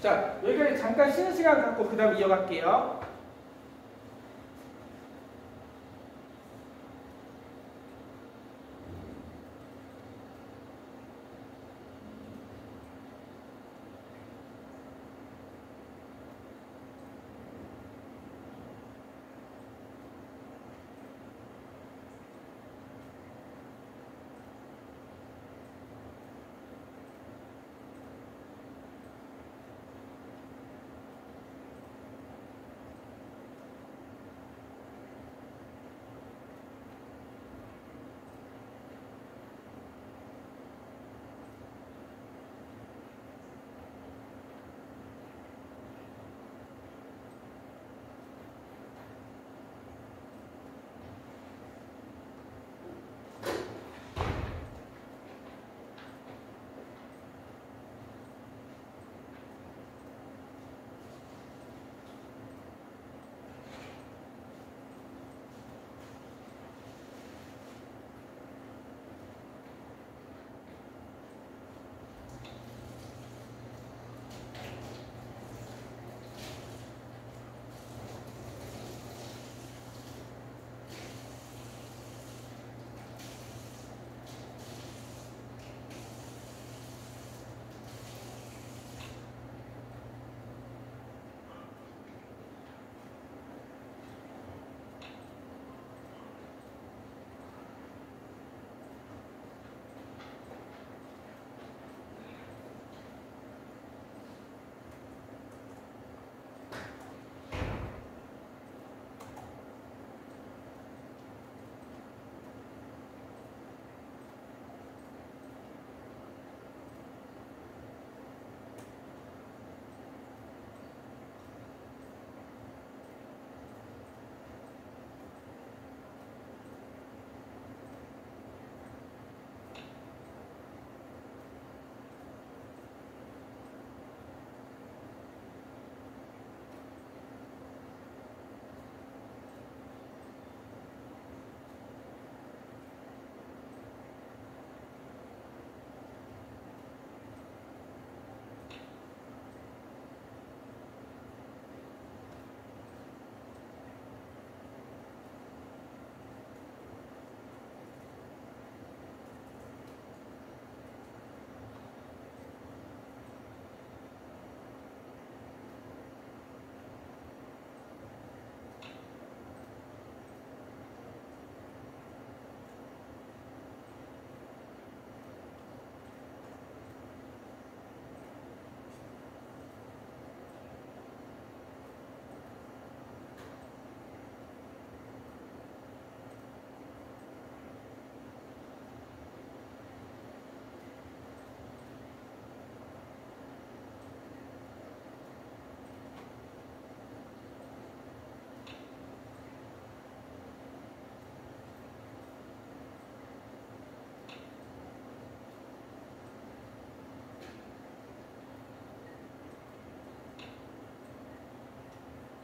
자, 여기까지 잠깐 쉬는 시간 갖고 그 다음 이어갈게요.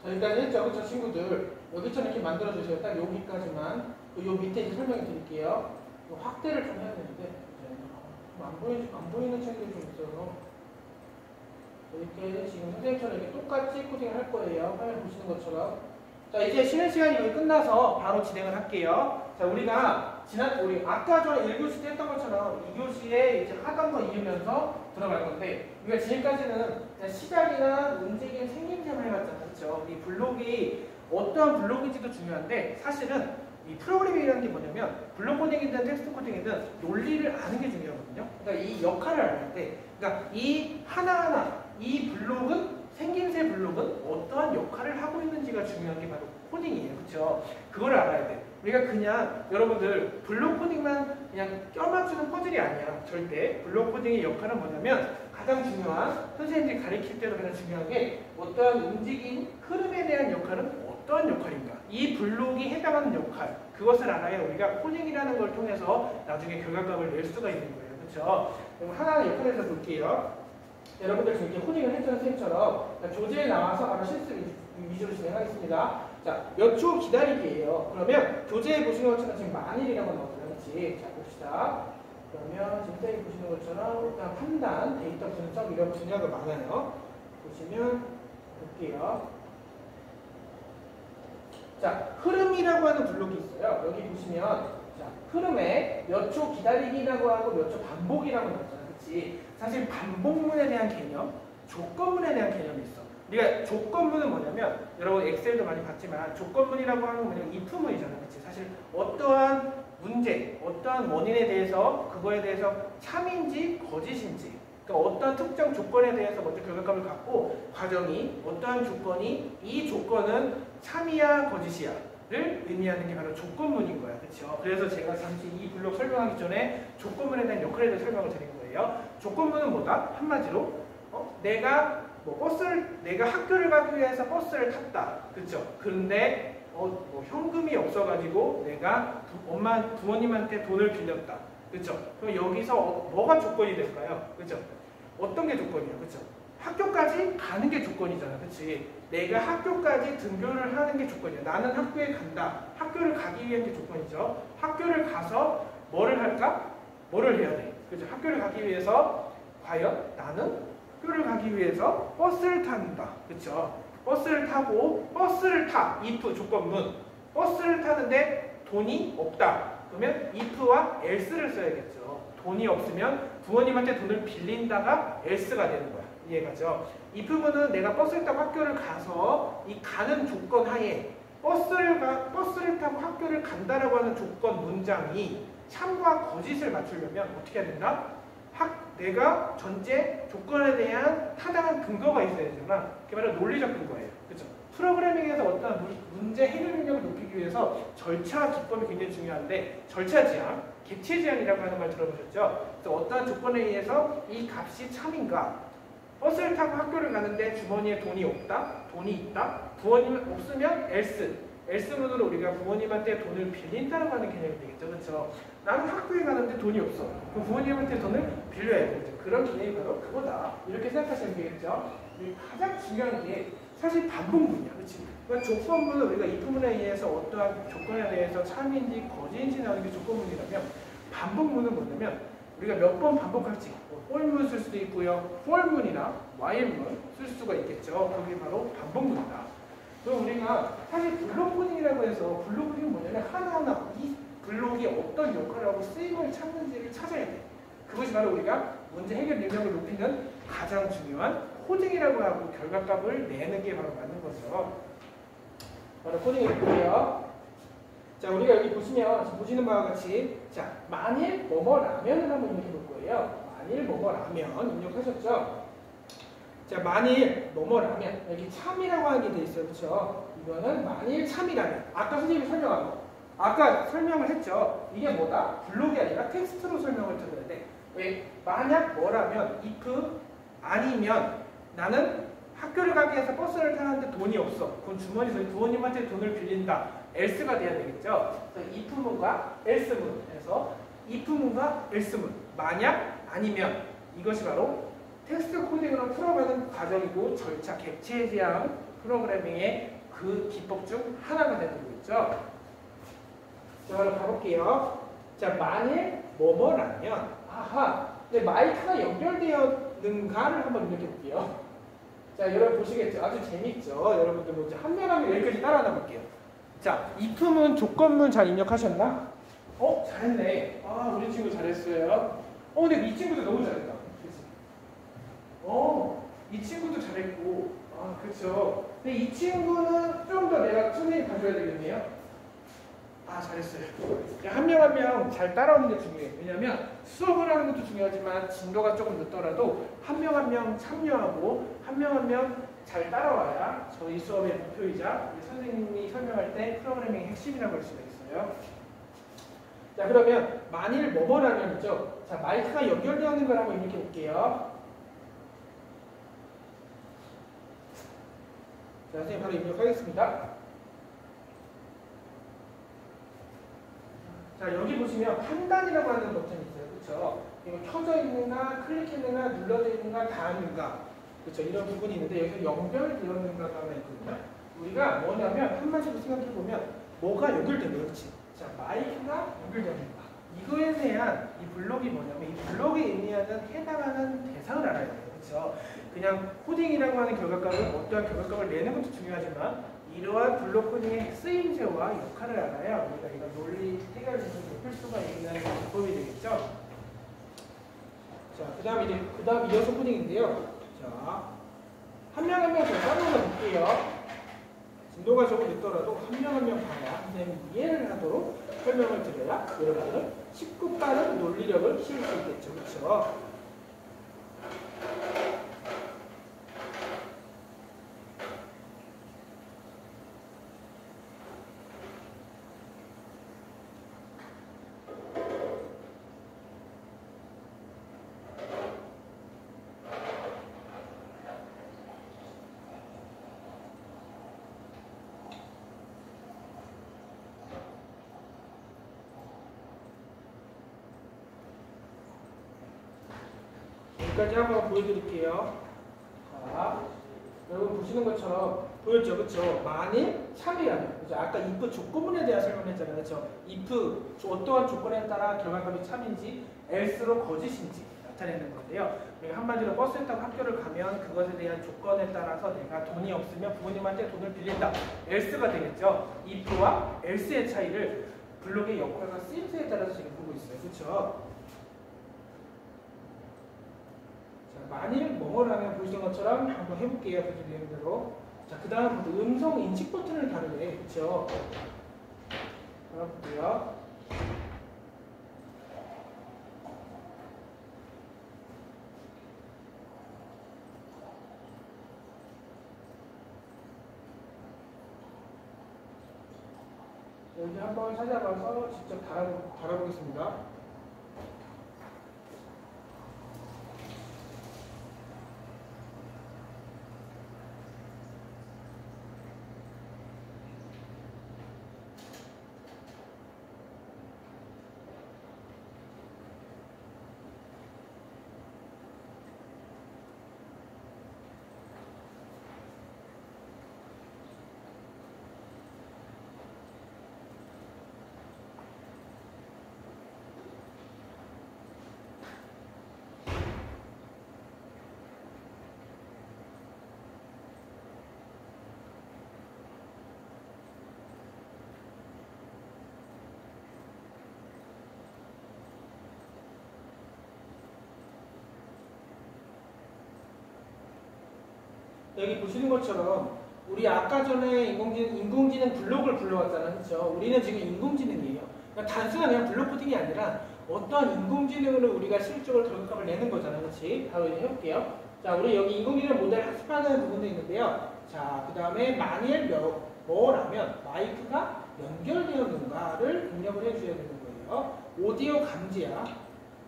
여기까지 했죠? 그쵸, 친구들? 여기처럼 이렇게 만들어주세요. 딱 여기까지만. 요 밑에 이제 설명해 드릴게요. 확대를 좀 해야 되는데, 안 보이는 책들이 좀 있어서. 이렇게 지금 선생님처럼 이렇게 똑같이 코딩을 할 거예요. 화면 보시는 것처럼. 자, 이제 쉬는 시간이 여기 끝나서 바로 진행을 할게요. 자, 우리가 우리 아까 전에 1교시 때 했던 것처럼 2교시에 이제 하던 거 이으면서 들어갈 건데, 우리가 지금까지는 그냥 시작이나 움직임 생김새만 해봤잖아요. 그렇죠? 이 블록이 어떠한 블록인지도 중요한데, 사실은 이 프로그래밍이라는 게 뭐냐면 블록 코딩이든 텍스트 코딩이든 논리를 아는 게 중요하거든요. 그러니까 이 역할을 알 때, 그러니까 이 하나하나 이 블록은 생김새 블록은 어떠한 역할을 하고 있는지가 중요한 게 바로 코딩이에요. 그렇죠? 그걸 알아야 돼. 우리가 그냥 여러분들 블록 코딩만 그냥 껴맞추는 퍼즐이 아니야. 절대. 블록 코딩의 역할은 뭐냐면 가장 중요한, 선생님들이 가르칠 때도 가장 중요한 게 어떠한 움직임, 흐름에 대한 역할은 어떠한 역할인가. 이 블록이 해당하는 역할, 그것을 알아야 우리가 코딩이라는 걸 통해서 나중에 결과값을 낼 수가 있는 거예요. 그렇죠? 그럼 하나하나 역할에서 볼게요. 여러분들 지금 이렇게 코딩을 했던 선생님처럼 교재에 나와서 바로 실습 위주로 진행하겠습니다. 자, 몇 초 기다리기예요. 그러면 교재에 보시는 것처럼 지금 만일이라고 나오잖아요. 그렇지? 자, 봅시다. 그러면 지금 선생님 보시는 것처럼 일단 판단, 데이터 분석 이런 분야가 많아요. 보시면 볼게요. 자, 흐름이라고 하는 블록이 있어요. 여기 보시면 자, 흐름에 몇 초 기다리기라고 하고 몇 초 반복이라고 나왔잖아요. 그치? 사실 반복문에 대한 개념, 조건문에 대한 개념이 있어. 우리가 조건문은 뭐냐면, 여러분 엑셀도 많이 봤지만 조건문이라고 하는 건 뭐냐면 if문이잖아요. 그치? 사실 어떠한 문제, 어떠한 원인에 대해서 그거에 대해서 참인지 거짓인지, 그러니까 어떠한 특정 조건에 대해서 먼저 결과값을 갖고 과정이 어떠한 조건이 이 조건은 참이야 거짓이야 를 의미하는 게 바로 조건문인 거야. 그렇죠? 그래서 제가 잠시 이 블록 설명하기 전에 조건문에 대한 역할에 대해 설명을 드린 거예요. 조건문은 뭐다? 한마디로 내가 내가 학교를 가기 위해서 버스를 탔다. 그렇죠? 그런데 현금이 없어가지고 내가 부모님한테 돈을 빌렸다. 그렇죠? 그럼 여기서 뭐가 조건이 될까요? 그렇죠? 어떤 게 조건이에요? 그렇죠? 학교까지 가는 게 조건이잖아. 그렇지? 내가 학교까지 등교를 하는 게 조건이야. 나는 학교에 간다. 학교를 가기 위한 게 조건이죠. 학교를 가서 뭐를 할까? 뭐를 해야 돼? 그렇죠? 학교를 가기 위해서 과연 나는 학교를 가기 위해서 버스를 탄다. 그렇죠? 버스를 타고 버스를 타. if 조건문. 버스를 타는데 돈이 없다. 그러면 if와 else를 써야겠죠. 돈이 없으면 부모님한테 돈을 빌린다가 else가 되는 거야. 이해가죠? if문은 내가 버스를 타고 학교를 가서 이 가는 조건 하에 버스를 타고 학교를 간다라고 하는 조건 문장이 참과 거짓을 맞추려면 어떻게 해야 된다? 내가 전제 조건에 대한 타당한 근거가 있어야 되잖아. 그게 바로 논리적 근거예요. 그렇죠? 프로그래밍에서 어떤 문제 해결 능력을 높이기 위해서 절차 기법이 굉장히 중요한데, 절차 제한, 객체 제한이라고 하는 말 들어보셨죠? 그래서 어떠한 조건에 의해서 이 값이 참인가? 버스를 타고 학교를 가는데 주머니에 돈이 없다? 돈이 있다? 부모님 없으면 else. else문으로 우리가 부모님한테 돈을 빌린다고 하는 개념이 되겠죠. 그렇죠? 나는 학교에 가는데 돈이 없어. 그럼 부모님한테 돈을 빌려야 되겠죠. 그런 개념이 바로 그거다. 이렇게 생각하시면 되겠죠. 가장 중요한 게 사실 반복문이야. 그렇지? 그러니까 조건문은 우리가 if문에 의해서 어떠한 조건에 대해서 참인지 거짓인지 나오는 게 조건문이라면, 반복문은 뭐냐면 우리가 몇 번 반복할지, for문 쓸 수도 있고요. for문이나 while문 쓸 수가 있겠죠. 그게 바로 반복문이다. 그럼 우리가 사실 블록 코딩이라고 해서, 블록 코딩은 뭐냐면 하나하나 이 블록이 어떤 역할을 하고 쓰임을 찾는지를 찾아야 돼. 그것이 바로 우리가 문제 해결 능력을 높이는 가장 중요한 코딩이라고 하고 결과값을 내는 게 바로 맞는 거죠. 바로 코딩을 볼게요. 자, 우리가 여기 보시면 지금 보시는 바와 같이, 자, 만일 뭐뭐라면을 한번 입력해 볼 거예요. 만일 뭐뭐라면 입력하셨죠? 자, 만일 뭐뭐라면 여기 참이라고 하는 게 돼 있어요. 그렇죠? 이거는 만일 참이라면, 아까 선생님이 설명한 거, 아까 설명을 했죠. 이게 뭐다? 블록이 아니라 텍스트로 설명을 드려야 돼. 왜? 만약 뭐라면 if 아니면 나는 학교를 가기 위해서 버스를 타는데 돈이 없어. 그럼 주머니에서 부모님한테 돈을 빌린다. else가 돼야 되겠죠. 그래서 if문과 else문에서 if문과 else문, 만약 아니면, 이것이 바로 텍스트 코딩으로 풀어가는 과정이고 절차, 객체 지향 프로그래밍의 그 기법 중 하나가 되는 거겠죠. 자, 그럼 가볼게요. 자, 만일 뭐뭐라면, 아하, 근데 마이크가 연결되었는가를 한번 입력해 볼게요. 자, 여러분 보시겠죠? 아주 재밌죠? 여러분들 먼저 한 명 한 명 여기까지 따라하나 볼게요. 자, if문 조건문 잘 입력하셨나? 잘했네. 아, 우리 친구 잘했어요. 근데 이 친구도 너무 잘했다. 그치? 이 친구도 잘했고, 그렇죠. 근데 이 친구는 좀 더 내가 손에 가져야 되겠네요. 잘했어요. 한 명 한 명 잘 따라오는 게 중요해요. 왜냐면 수업을 하는 것도 중요하지만 진도가 조금 늦더라도 한 명 한 명 참여하고 한 명 한 명 잘 따라와야 저희 수업의 목표이자 우리 선생님이 설명할 때 프로그래밍의 핵심이라고 할 수가 있어요. 자, 그러면 만일 뭐뭐라면이죠. 자, 마이크가 연결되어 있는 걸 한번 입력해 볼게요. 자, 선생님 바로 입력하겠습니다. 자, 여기 보시면 판단이라고 하는 버튼이 있어요. 그렇죠? 이거 켜져 있는가, 클릭했는가, 눌러져 있는가, 닿았는가. 그렇죠? 이런 부분이 있는데 여기서 연결되었는가가 하나 있거든요. 우리가 뭐냐면 한마디로 생각해 보면 뭐가 연결된 거예요. 그렇지? 자, 마이크가 연결되는가. 이거에 대한 이 블록이 뭐냐면 이 블록에 의미하는 해당하는 대상을 알아야 돼요. 그렇죠? 그냥 코딩이라고 하는 결과값은 어떠한 결과값을 내는 것도 중요하지만 이러한 블록 코딩의 쓰임새와 역할을 알아야 우리가 이런 논리 해결을 높일 수가 있는 방법이 되겠죠. 자, 그 다음 이어서 코딩인데요. 자, 한 명 한 명 더 따라가 볼게요. 진도가 조금 늦더라도 한 명 한 명 봐야 선생님이 이해를 하도록 설명을 드려야 여러분들은 쉽고 빠른 논리력을 키울 수 있겠죠. 그렇죠? 여기까지 한번 보여드릴게요. 자, 여러분 보시는 것처럼 보였죠? 그렇죠? 만일 참이라면, 그죠? 아까 if 조건문에 대한 설명했잖아요. 그렇죠? if 어떠한 조건에 따라 결과값이 참인지 else로 거짓인지 나타내는 건데요. 우리가 한마디로 버스에 타고 학교를 가면 그것에 대한 조건에 따라서 내가 돈이 없으면 부모님한테 돈을 빌린다. else가 되겠죠? if와 else의 차이를 블록의 역할과 쓰임새에 따라서 지금 보고 있어요. 그렇죠? 만일 뭐뭐라면 보시는 것처럼 한번 해볼게요. 보여드리는 대로. 자, 그 다음 음성 인식 버튼을 다루네. 그쵸? 볼게요. 여기 한번 찾아봐서 직접 달아보겠습니다. 여기 보시는 것처럼 우리 아까 전에 인공지능 블록을 불러왔잖아요. 그렇죠? 우리는 지금 인공지능이에요. 그러니까 단순한 그냥 블록 코딩이 아니라 어떠한 인공지능으로 우리가 실적으로 결과값을 내는 거잖아요. 그렇지? 바로 이제 해볼게요. 자, 우리 여기 인공지능 모델 학습하는 부분도 있는데요. 자, 그 다음에 만일 뭐라면 마이크가 연결되었는가를 입력을 해주셔야 되는 거예요. 오디오 감지야.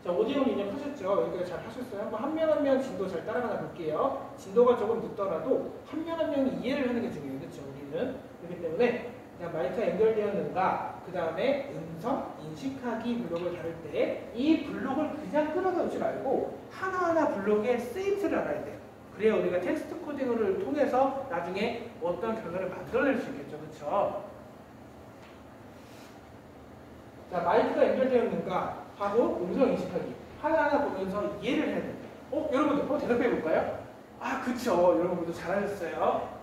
자, 오디오는 입력하셨죠? 여기까지 잘 하셨어요? 한번 한 명 한 명 진도 잘 따라가다 볼게요. 진도가 조금 늦더라도 한 명 한 명이 이해를 하는 게 중요해요. 그렇죠? 우리는. 그렇기 때문에 그냥 마이크가 연결되었는가, 그 다음에 음성 인식하기 블록을 다룰 때 이 블록을 그냥 끌어다 놓지 말고 하나하나 블록의 쓰임새를 알아야 돼요. 그래야 우리가 텍스트 코딩을 통해서 나중에 어떤 결과를 만들어낼 수 있겠죠. 그렇죠? 자, 마이크가 연결되어 있는가 하고 음성 인식하기. 하나하나 보면서 이해를 해야 돼요. 여러분들 한번 대답해 볼까요? 아, 그쵸. 여러분도 잘하셨어요.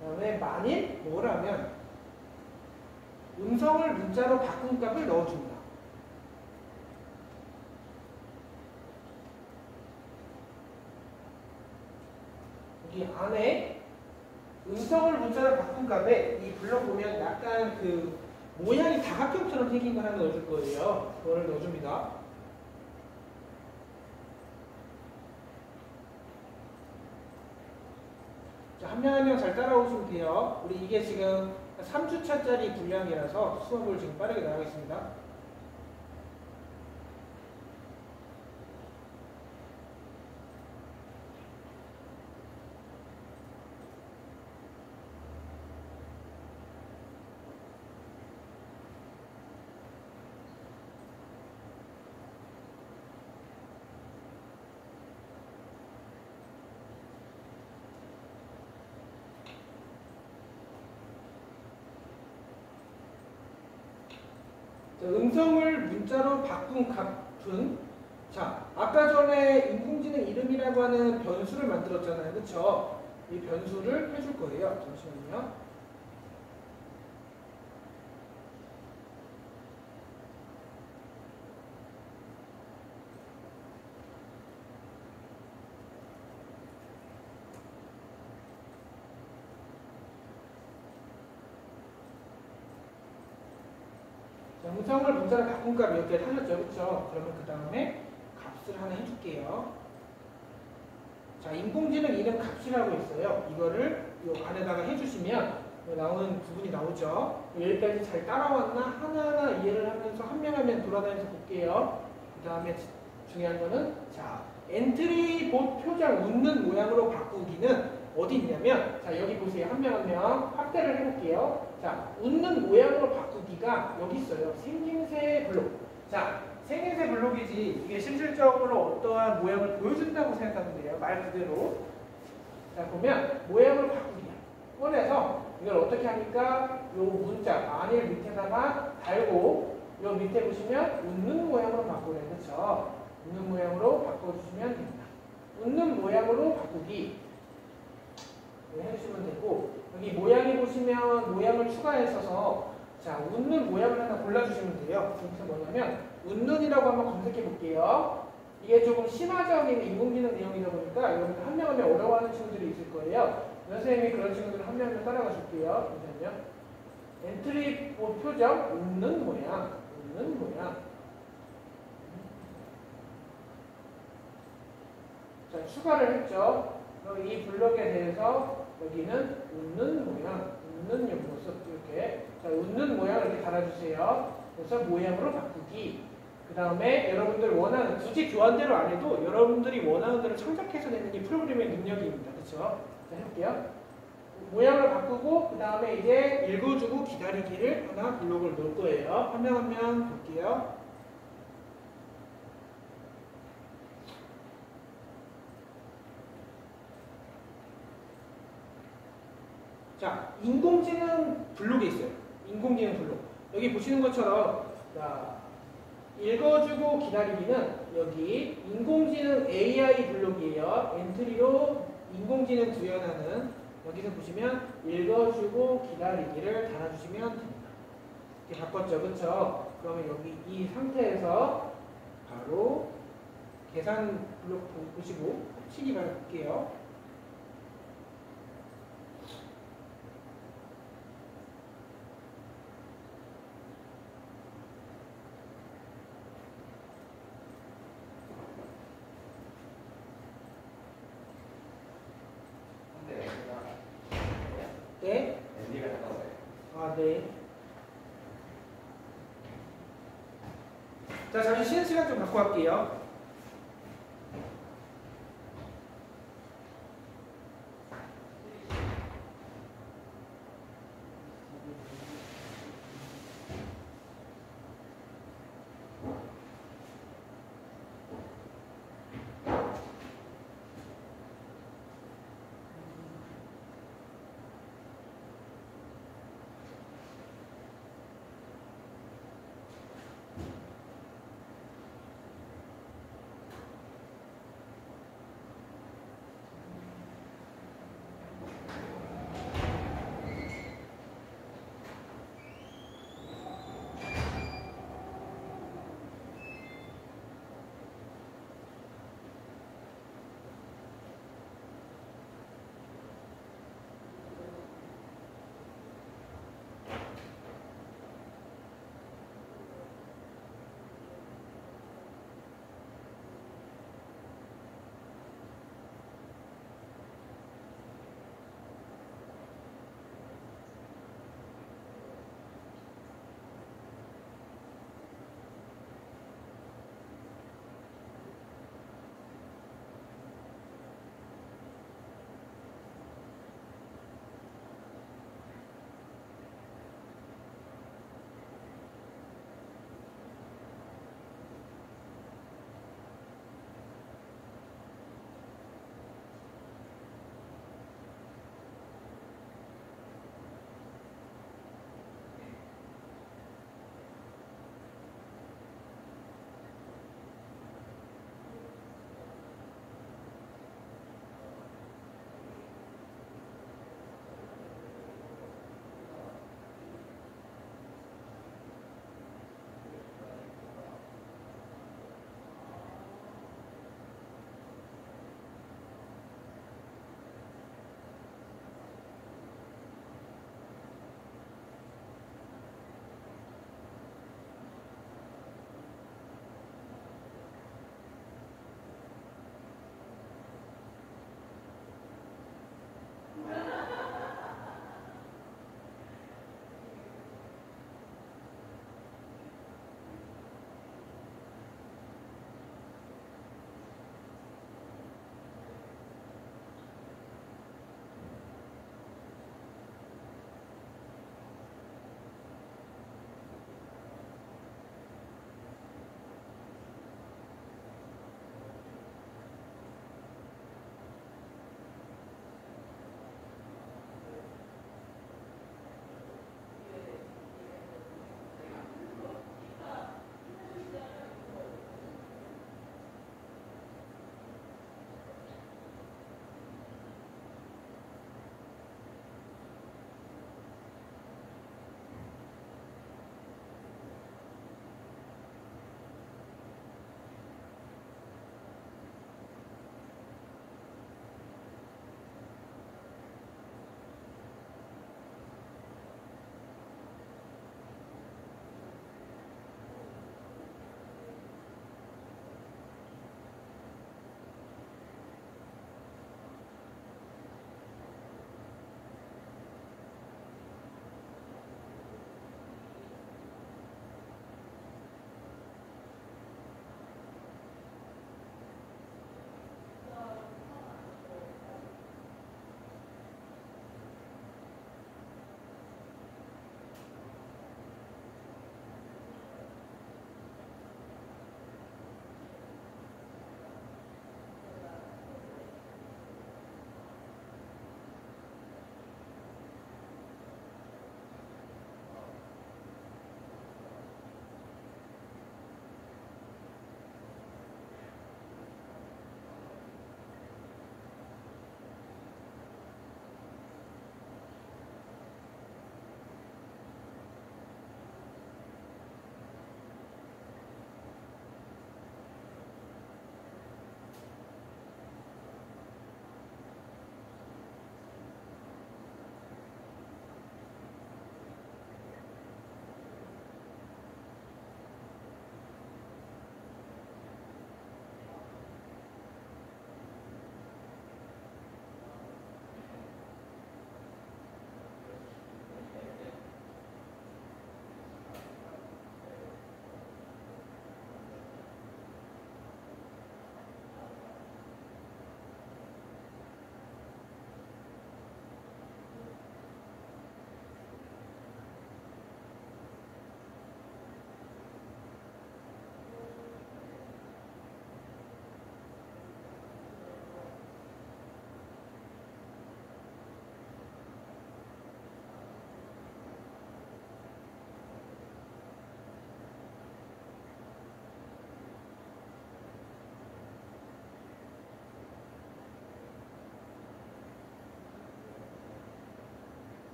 그다음에 만일 뭐라면 음성을 문자로 바꾼 값을 넣어줍니다. 여기 안에 음성을 문자로 바꾼 값에 이 블럭 보면 약간 그 모양이 다각형처럼 생긴 거 하나 넣어줄 거예요. 그거를 넣어줍니다. 자, 한 명 한 명 잘 따라오시면 돼요. 우리 이게 지금 3주차짜리 분량이라서 수업을 지금 빠르게 나가겠습니다. 음성을 문자로 바꾼 값은 자, 아까 전에 인공지능 이름이라고 하는 변수를 만들었잖아요. 그쵸? 이 변수를 해줄 거예요. 잠시만요. 음성을 문자로 바꾼 값 이렇게 하셨죠. 그쵸? 그러면 그 다음에 값을 하나 해줄게요. 자, 인공지능 이름 값이라고 있어요. 이거를 이 안에다가 해주시면 나오는 부분이 나오죠. 여기까지 잘 따라왔나? 하나하나 이해를 하면서 한 명 한 명 돌아다니면서 볼게요. 그 다음에 중요한 거는 자, 엔트리 봇 표정 웃는 모양으로 바꾸기는 어디 있냐면 자, 여기 보세요. 한 명 한 명 확대를 해볼게요. 자, 웃는 모양으로 바꾸기가 여기 있어요. 생김새 블록. 자, 생김새 블록이지 이게 실질적으로 어떠한 모양을 보여준다고 생각하면 돼요. 말 그대로. 자, 보면 모양을 바꾸기야. 꺼내서 이걸 어떻게 하니까 요 문자 만일 밑에다가 달고 요 밑에 보시면 웃는 모양으로 바꾸래요. 그렇죠? 웃는 모양으로 바꿔주시면 됩니다. 웃는 모양으로 바꾸기 해주시면 되고 여기 모양에 보시면 모양을 추가해서 자, 웃는 모양을 하나 골라주시면 돼요. 여기서 뭐냐면 웃는이라고 한번 검색해 볼게요. 이게 조금 심화적인 인공지능 내용이다 보니까 여러분들 한 명 한 명 어려워하는 친구들이 있을 거예요. 선생님이 그런 친구들 한 명 한 명 따라가 줄게요. 잠시만요. 엔트리 표정 웃는 모양 웃는 모양. 자, 추가를 했죠. 그럼 이 블럭에 대해서 여기는 웃는 모양, 웃는 옆모습 이렇게 자, 웃는 모양 이렇게 달아주세요. 그래서 모양으로 바꾸기. 그 다음에 여러분들 원하는 굳이 교환대로 안 해도 여러분들이 원하는 대로 창작해서 내는 게 프로그램의 능력입니다. 그렇죠? 자, 해볼게요. 모양을 바꾸고 그 다음에 이제 읽어주고 기다리기를 하나 블록을 넣을 거예요. 한 명 한 명 볼게요. 자, 인공지능 블록이 있어요. 인공지능 블록. 여기 보시는 것처럼 자, 읽어주고 기다리기는 여기 인공지능 AI 블록이에요. 엔트리로 인공지능 구현하는 여기서 보시면 읽어주고 기다리기를 달아주시면 됩니다. 이렇게 바꿨죠. 그렇죠? 그러면 여기 이 상태에서 바로 계산 블록 보시고 치기 바랄게요. 네? 아, 네. 자, 잠시 쉬는 시간 좀 갖고 갈게요.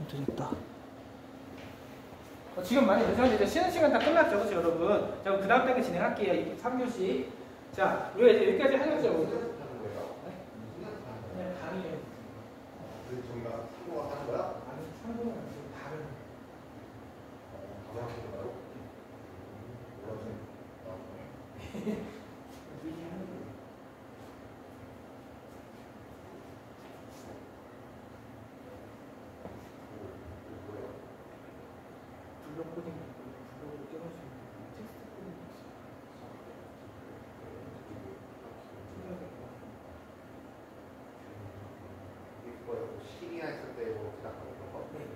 좀 늦었다. 지금 많이 늦었는데 이제 쉬는 시간 다 끝났죠, 그렇죠, 여러분? 자, 그럼 그 다음 단계 진행할게요. 3교시. 자, 우리가 이제 여기까지 하셨죠, 여러분? 그냥 강의예요. 저희가 참고가 하는 거야? 아니, 참고는 아니고 다른. 가만히 있는 거요? 얘기하는 거예요. 블록 코딩, 블록으로 띄워줄 수 있는 텍스트 코딩이 있어요. 이거 시리아 했을 때 뭐 대답하는 거? 네,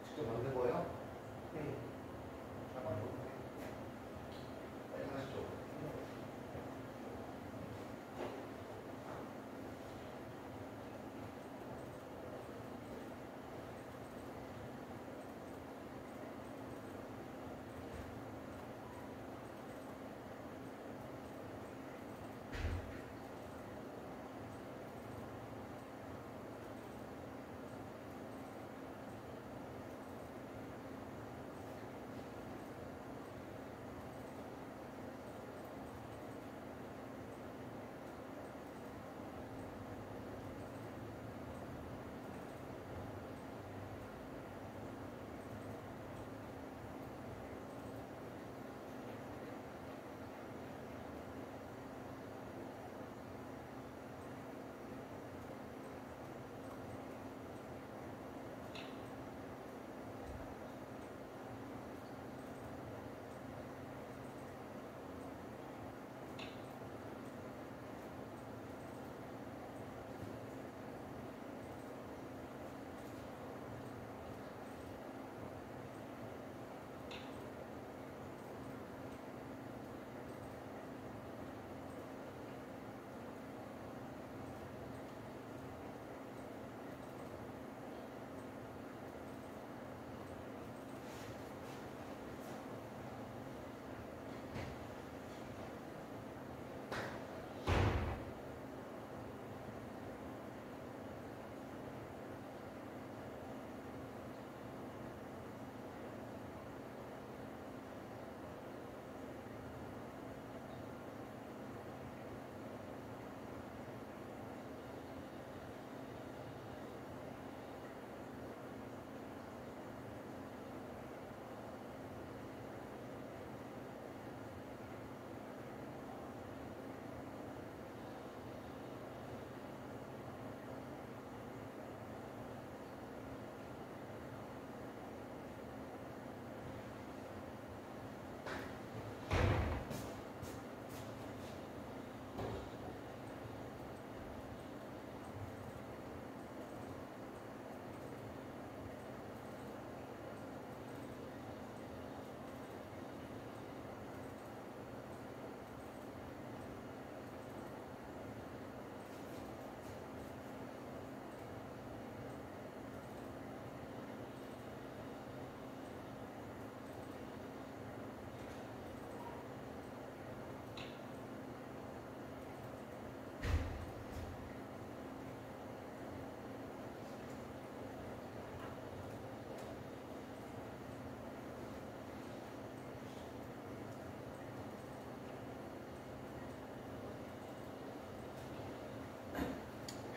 직접 만든 거예요? 네. 잘 만들었네. 빨리 하시죠.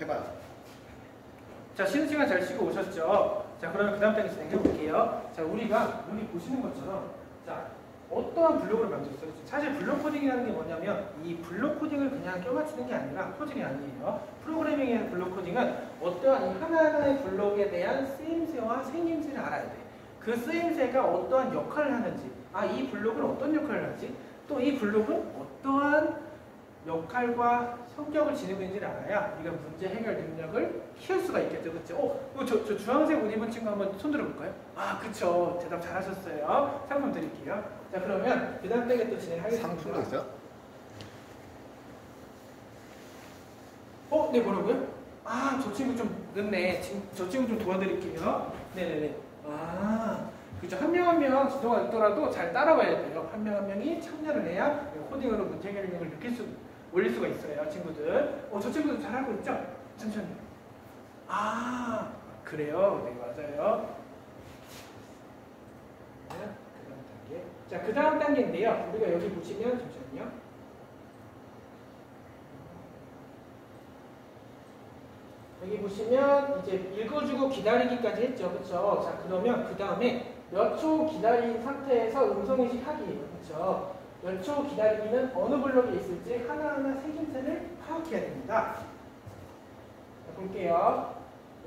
해봐요. 자, 쉬는 시간 잘 쉬고 오셨죠? 자, 그러면 그 다음 단계 진행해 볼게요. 자, 우리가 여기 보시는 것처럼 자, 어떠한 블록을 만들었어요? 사실 블록 코딩이라는 게 뭐냐면 이 블록 코딩을 그냥 껴맞추는 게 아니라 코딩이 아니에요. 프로그래밍의 블록 코딩은 어떠한 이 하나하나의 블록에 대한 쓰임새와 생김새를 알아야 돼. 그 쓰임새가 어떠한 역할을 하는지, 아, 이 블록은 어떤 역할을 하지? 또 이 블록은 어떠한 역할과 성격을 지니고 있는지를 알아야 우리가 문제 해결 능력을 키울 수가 있겠죠. 그렇죠? 저 주황색 옷 입은 친구 한번 손 들어볼까요? 아, 그쵸. 대답 잘하셨어요. 상품 드릴게요. 자, 그러면 그 다음 단계 또 진행하겠습니다. 상품도 있어요? 네, 뭐라고요? 아, 저 친구 좀 늦네. 저 친구 좀 도와드릴게요. 네네네. 아, 그죠. 한 명 한 명 지도가 있더라도 잘 따라와야 돼요. 한 명 한 명이 참여를 해야 코딩으로 문제 해결 능력을 올릴 수가 있어요, 친구들. 저 친구들 잘하고 있죠? 천천히. 아, 그래요. 네, 맞아요. 그 다음 단계. 자, 그 다음 단계인데요. 우리가 여기 보시면, 잠시만요. 여기 보시면 이제 읽어주고 기다리기까지 했죠. 그렇죠? 자, 그러면 그 다음에 몇 초 기다린 상태에서 음성인식 하기예요. 그렇죠? 몇 초 기다리기는 어느 블록에 있을지 하나하나 생김새를 파악해야 됩니다. 자, 볼게요.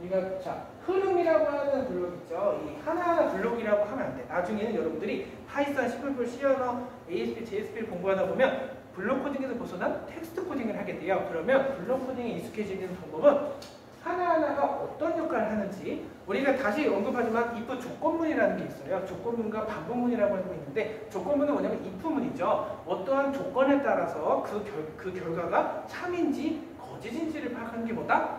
우리가 자, 흐름이라고 하는 블록 있죠. 이 하나하나 블록이라고 하면 안 돼. 나중에는 여러분들이 파이썬, C++, C 언어, ASP, JSP를 공부하다 보면 블록 코딩에서 벗어난 텍스트 코딩을 하게 돼요. 그러면 블록 코딩에 익숙해지는 방법은 하나하나가 어떤 역할을 하는지 우리가 다시 언급하지만 if 조건문이라는 게 있어요. 조건문과 반복문이라고 하는 게 있는데 조건문은 뭐냐면 if문이죠. 어떠한 조건에 따라서 그 결과가 참인지 거짓인지를 파악하는 게 뭐다?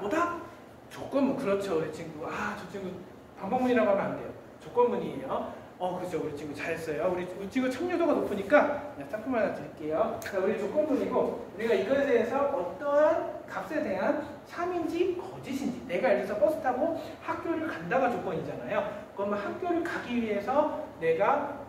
조건문. 그렇죠. 우리 친구. 저 친구 반복문이라고 하면 안 돼요. 조건문이에요. 그렇죠. 우리 친구 잘했어요. 우리 친구 참여도가 높으니까 그냥 상품 하나 드릴게요. 자, 우리 조건문이고 우리가 이거에 대해서 어떠한 값에 대한 참인지 거짓인지 내가 예를 들어서 버스 타고 학교를 간다가 조건이잖아요. 그러면 학교를 가기 위해서 내가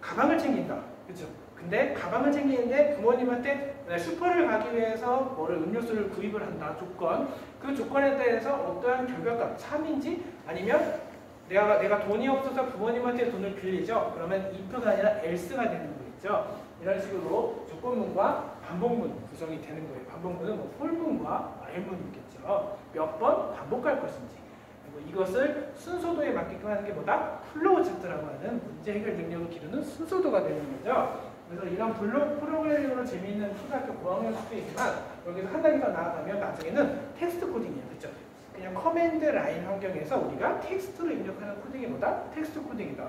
가방을 챙긴다. 그렇죠? 근데 가방을 챙기는데 부모님한테 슈퍼를 가기 위해서 음료수를 구입을 한다. 조건. 그 조건에 대해서 어떠한 결과값 참인지 아니면 내가 돈이 없어서 부모님한테 돈을 빌리죠. 그러면 if가 아니라 else가 되는 거 있죠. 이런 식으로 조건문과 반복문 구성이 되는 거예요. 반복문은 폴문과 while문이겠죠. 몇 번 반복할 것인지. 그리고 이것을 순서도에 맞게끔 하는 게 뭐다? 플로우 차트라고 하는 문제 해결 능력을 기르는 순서도가 되는 거죠. 그래서 이런 블록 프로그래밍으로 재미있는 초등학교 고학년 숙제이지만 여기서 한 단계 더 나아가면 나중에는 텍스트 코딩이에요. 그렇죠? 그냥 커맨드 라인 환경에서 우리가 텍스트로 입력하는 코딩이 뭐다? 텍스트 코딩이다.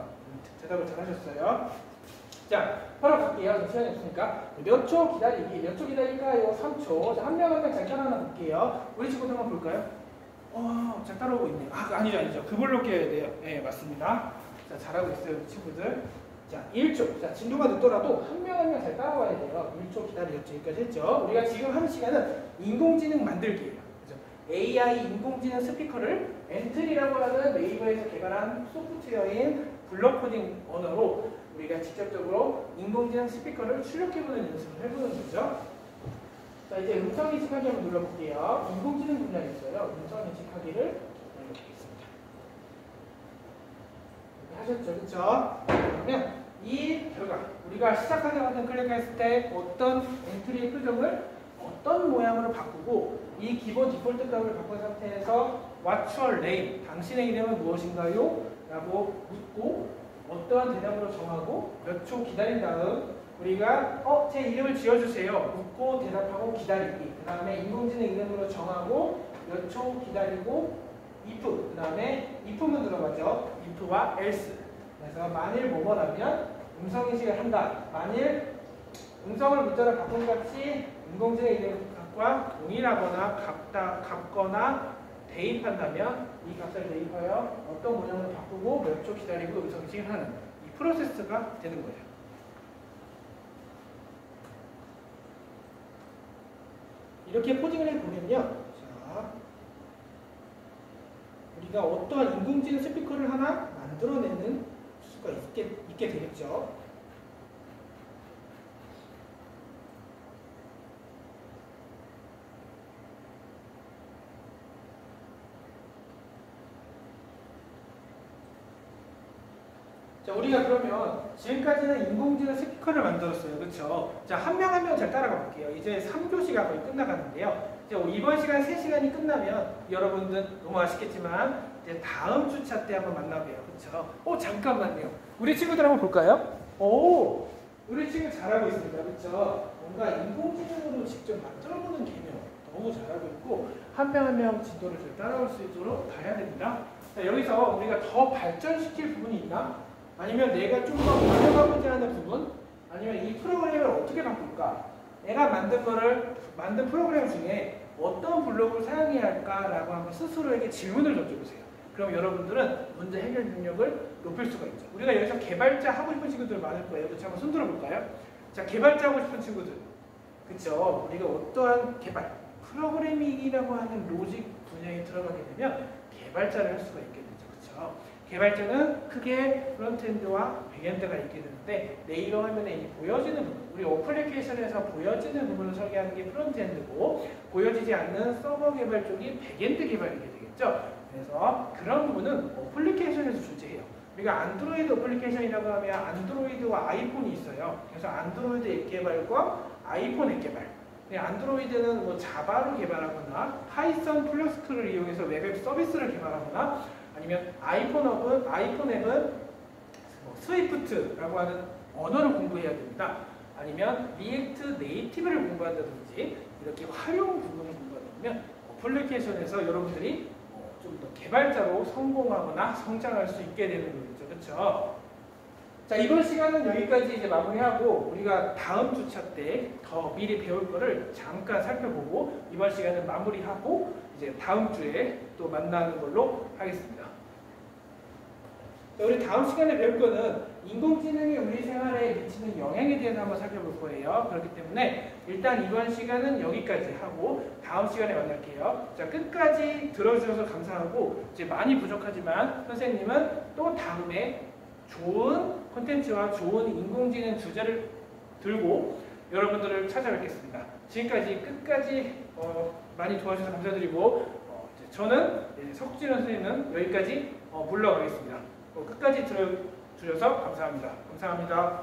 대답을 잘 하셨어요. 자, 바로 갈게요. 시간이 없으니까. 몇 초 기다리기. 몇 초 기다릴까요? 3초. 자, 한 명 한 명 잘 따라하나 볼게요. 우리 친구들 한번 볼까요? 잘 따라오고 있네요. 아니죠. 그 블록 껴야 돼요. 네, 맞습니다. 자, 잘하고 있어요, 우리 친구들. 자, 1초. 자, 진도가 늦더라도 한 명 한 명 잘 따라와야 돼요. 1초 기다렸죠. 여기까지 했죠. 우리가 지금 하는 시간은 인공지능 만들기예요. 그죠? AI 인공지능 스피커를 엔트리라고 하는 네이버에서 개발한 소프트웨어인 블록 코딩 언어로 우리가 직접적으로 인공지능 스피커를 출력해보는 연습을 해보는 거죠. 자, 이제 음성인식하기 한번 눌러볼게요. 인공지능 분야에 있어요. 음성인식하기를 눌러보겠습니다. 하셨죠, 그렇죠? 그러면 이 결과 우리가 시작하는 버튼 클릭했을 때 어떤 엔트리의 표정을 어떤 모양으로 바꾸고 이 기본 디폴트 값을 바꾼 상태에서 What's your name? 당신의 이름은 무엇인가요? 라고 묻고 어떠한 대답으로 정하고 몇 초 기다린 다음 우리가 제 이름을 지어주세요. 묻고 대답하고 기다리기. 그 다음에 인공지능 이름으로 정하고 몇 초 기다리고 if. 그 다음에 if문 들어가죠. if와 else. 그래서 만일 뭐뭐라면 음성인식을 한다. 만일 음성을 문자로 바꾼 값이 인공지능 이름과 동일하거나 같거나 대입한다면 이 값을 대입하여 어떤 모양을 바꾸고 몇 초 기다리고 음성인식을 하는 이 프로세스가 되는 거예요. 이렇게 코딩을 해보면요. 자, 우리가 어떠한 인공지능 스피커를 하나 만들어내는 수가 있게 되겠죠. 자, 우리가 그러면 지금까지는 인공지능 스피커를 만들었어요. 그렇죠? 자, 한 명 한 명 잘 따라가 볼게요. 이제 3교시가 거의 끝나가는데요. 이제 이번 시간 3시간이 끝나면 여러분들 너무 아쉽겠지만 이제 다음 주차 때 한번 만나봬요. 그렇죠? 잠깐만요. 우리 친구들 한번 볼까요? 우리 친구 잘하고 있습니다. 그렇죠? 뭔가 인공지능으로 직접 만들어보는 개념 너무 잘하고 있고 한 명 한 명 진도를 잘 따라올 수 있도록 봐야 됩니다. 자, 여기서 우리가 더 발전시킬 부분이 있나? 아니면 내가 좀 더 가져가고자 하는 부분? 아니면 이 프로그램을 어떻게 바꿀까? 내가 만든 프로그램 중에 어떤 블록을 사용해야 할까라고 한번 스스로에게 질문을 던져보세요. 그럼 여러분들은 문제 해결 능력을 높일 수가 있죠. 우리가 여기서 개발자 하고 싶은 친구들 많을 거예요. 그렇죠? 한번 손 들어볼까요? 자, 개발자 하고 싶은 친구들. 그쵸? 우리가 어떠한 개발, 프로그래밍이라고 하는 로직 분야에 들어가게 되면 개발자를 할 수가 있게 되죠. 그쵸? 개발자는 크게 프론트엔드와 백엔드가 있게 되는데 레이어 화면에 이 보여지는 부분, 우리 어플리케이션에서 보여지는 부분을 설계하는 게 프론트엔드고 보여지지 않는 서버 개발 쪽이 백엔드 개발이게 되겠죠. 그래서 그런 부분은 어플리케이션에서 존재해요. 우리가 안드로이드 어플리케이션이라고 하면 안드로이드와 아이폰이 있어요. 그래서 안드로이드 앱 개발과 아이폰 앱 개발. 안드로이드는 뭐 자바로 개발하거나 파이썬 플러스크를 이용해서 웹앱 서비스를 개발하거나 아니면 아이폰 앱은 뭐 스위프트라고 하는 언어를 공부해야 됩니다. 아니면 리액트 네이티브를 공부한다든지 이렇게 활용 부분을 공부하다 보면 어플리케이션에서 여러분들이 좀 더 개발자로 성공하거나 성장할 수 있게 되는 거겠죠. 그렇죠? 자, 이번 시간은 여기까지 이제 마무리하고 우리가 다음 주차 때 더 미리 배울 거를 잠깐 살펴보고 이번 시간은 마무리하고 이제 다음 주에 또 만나는 걸로 하겠습니다. 자, 우리 다음 시간에 배울 거는 인공지능이 우리 생활에 미치는 영향에 대해서 한번 살펴볼 거예요. 그렇기 때문에 일단 이번 시간은 여기까지 하고 다음 시간에 만날게요. 자, 끝까지 들어주셔서 감사하고 이제 많이 부족하지만 선생님은 또 다음에 좋은 콘텐츠와 좋은 인공지능 주제를 들고 여러분들을 찾아뵙겠습니다. 지금까지 끝까지 많이 도와주셔서 감사드리고 저는 석진원 선생님은 여기까지 물러가겠습니다. 끝까지 들어주셔서 감사합니다. 감사합니다.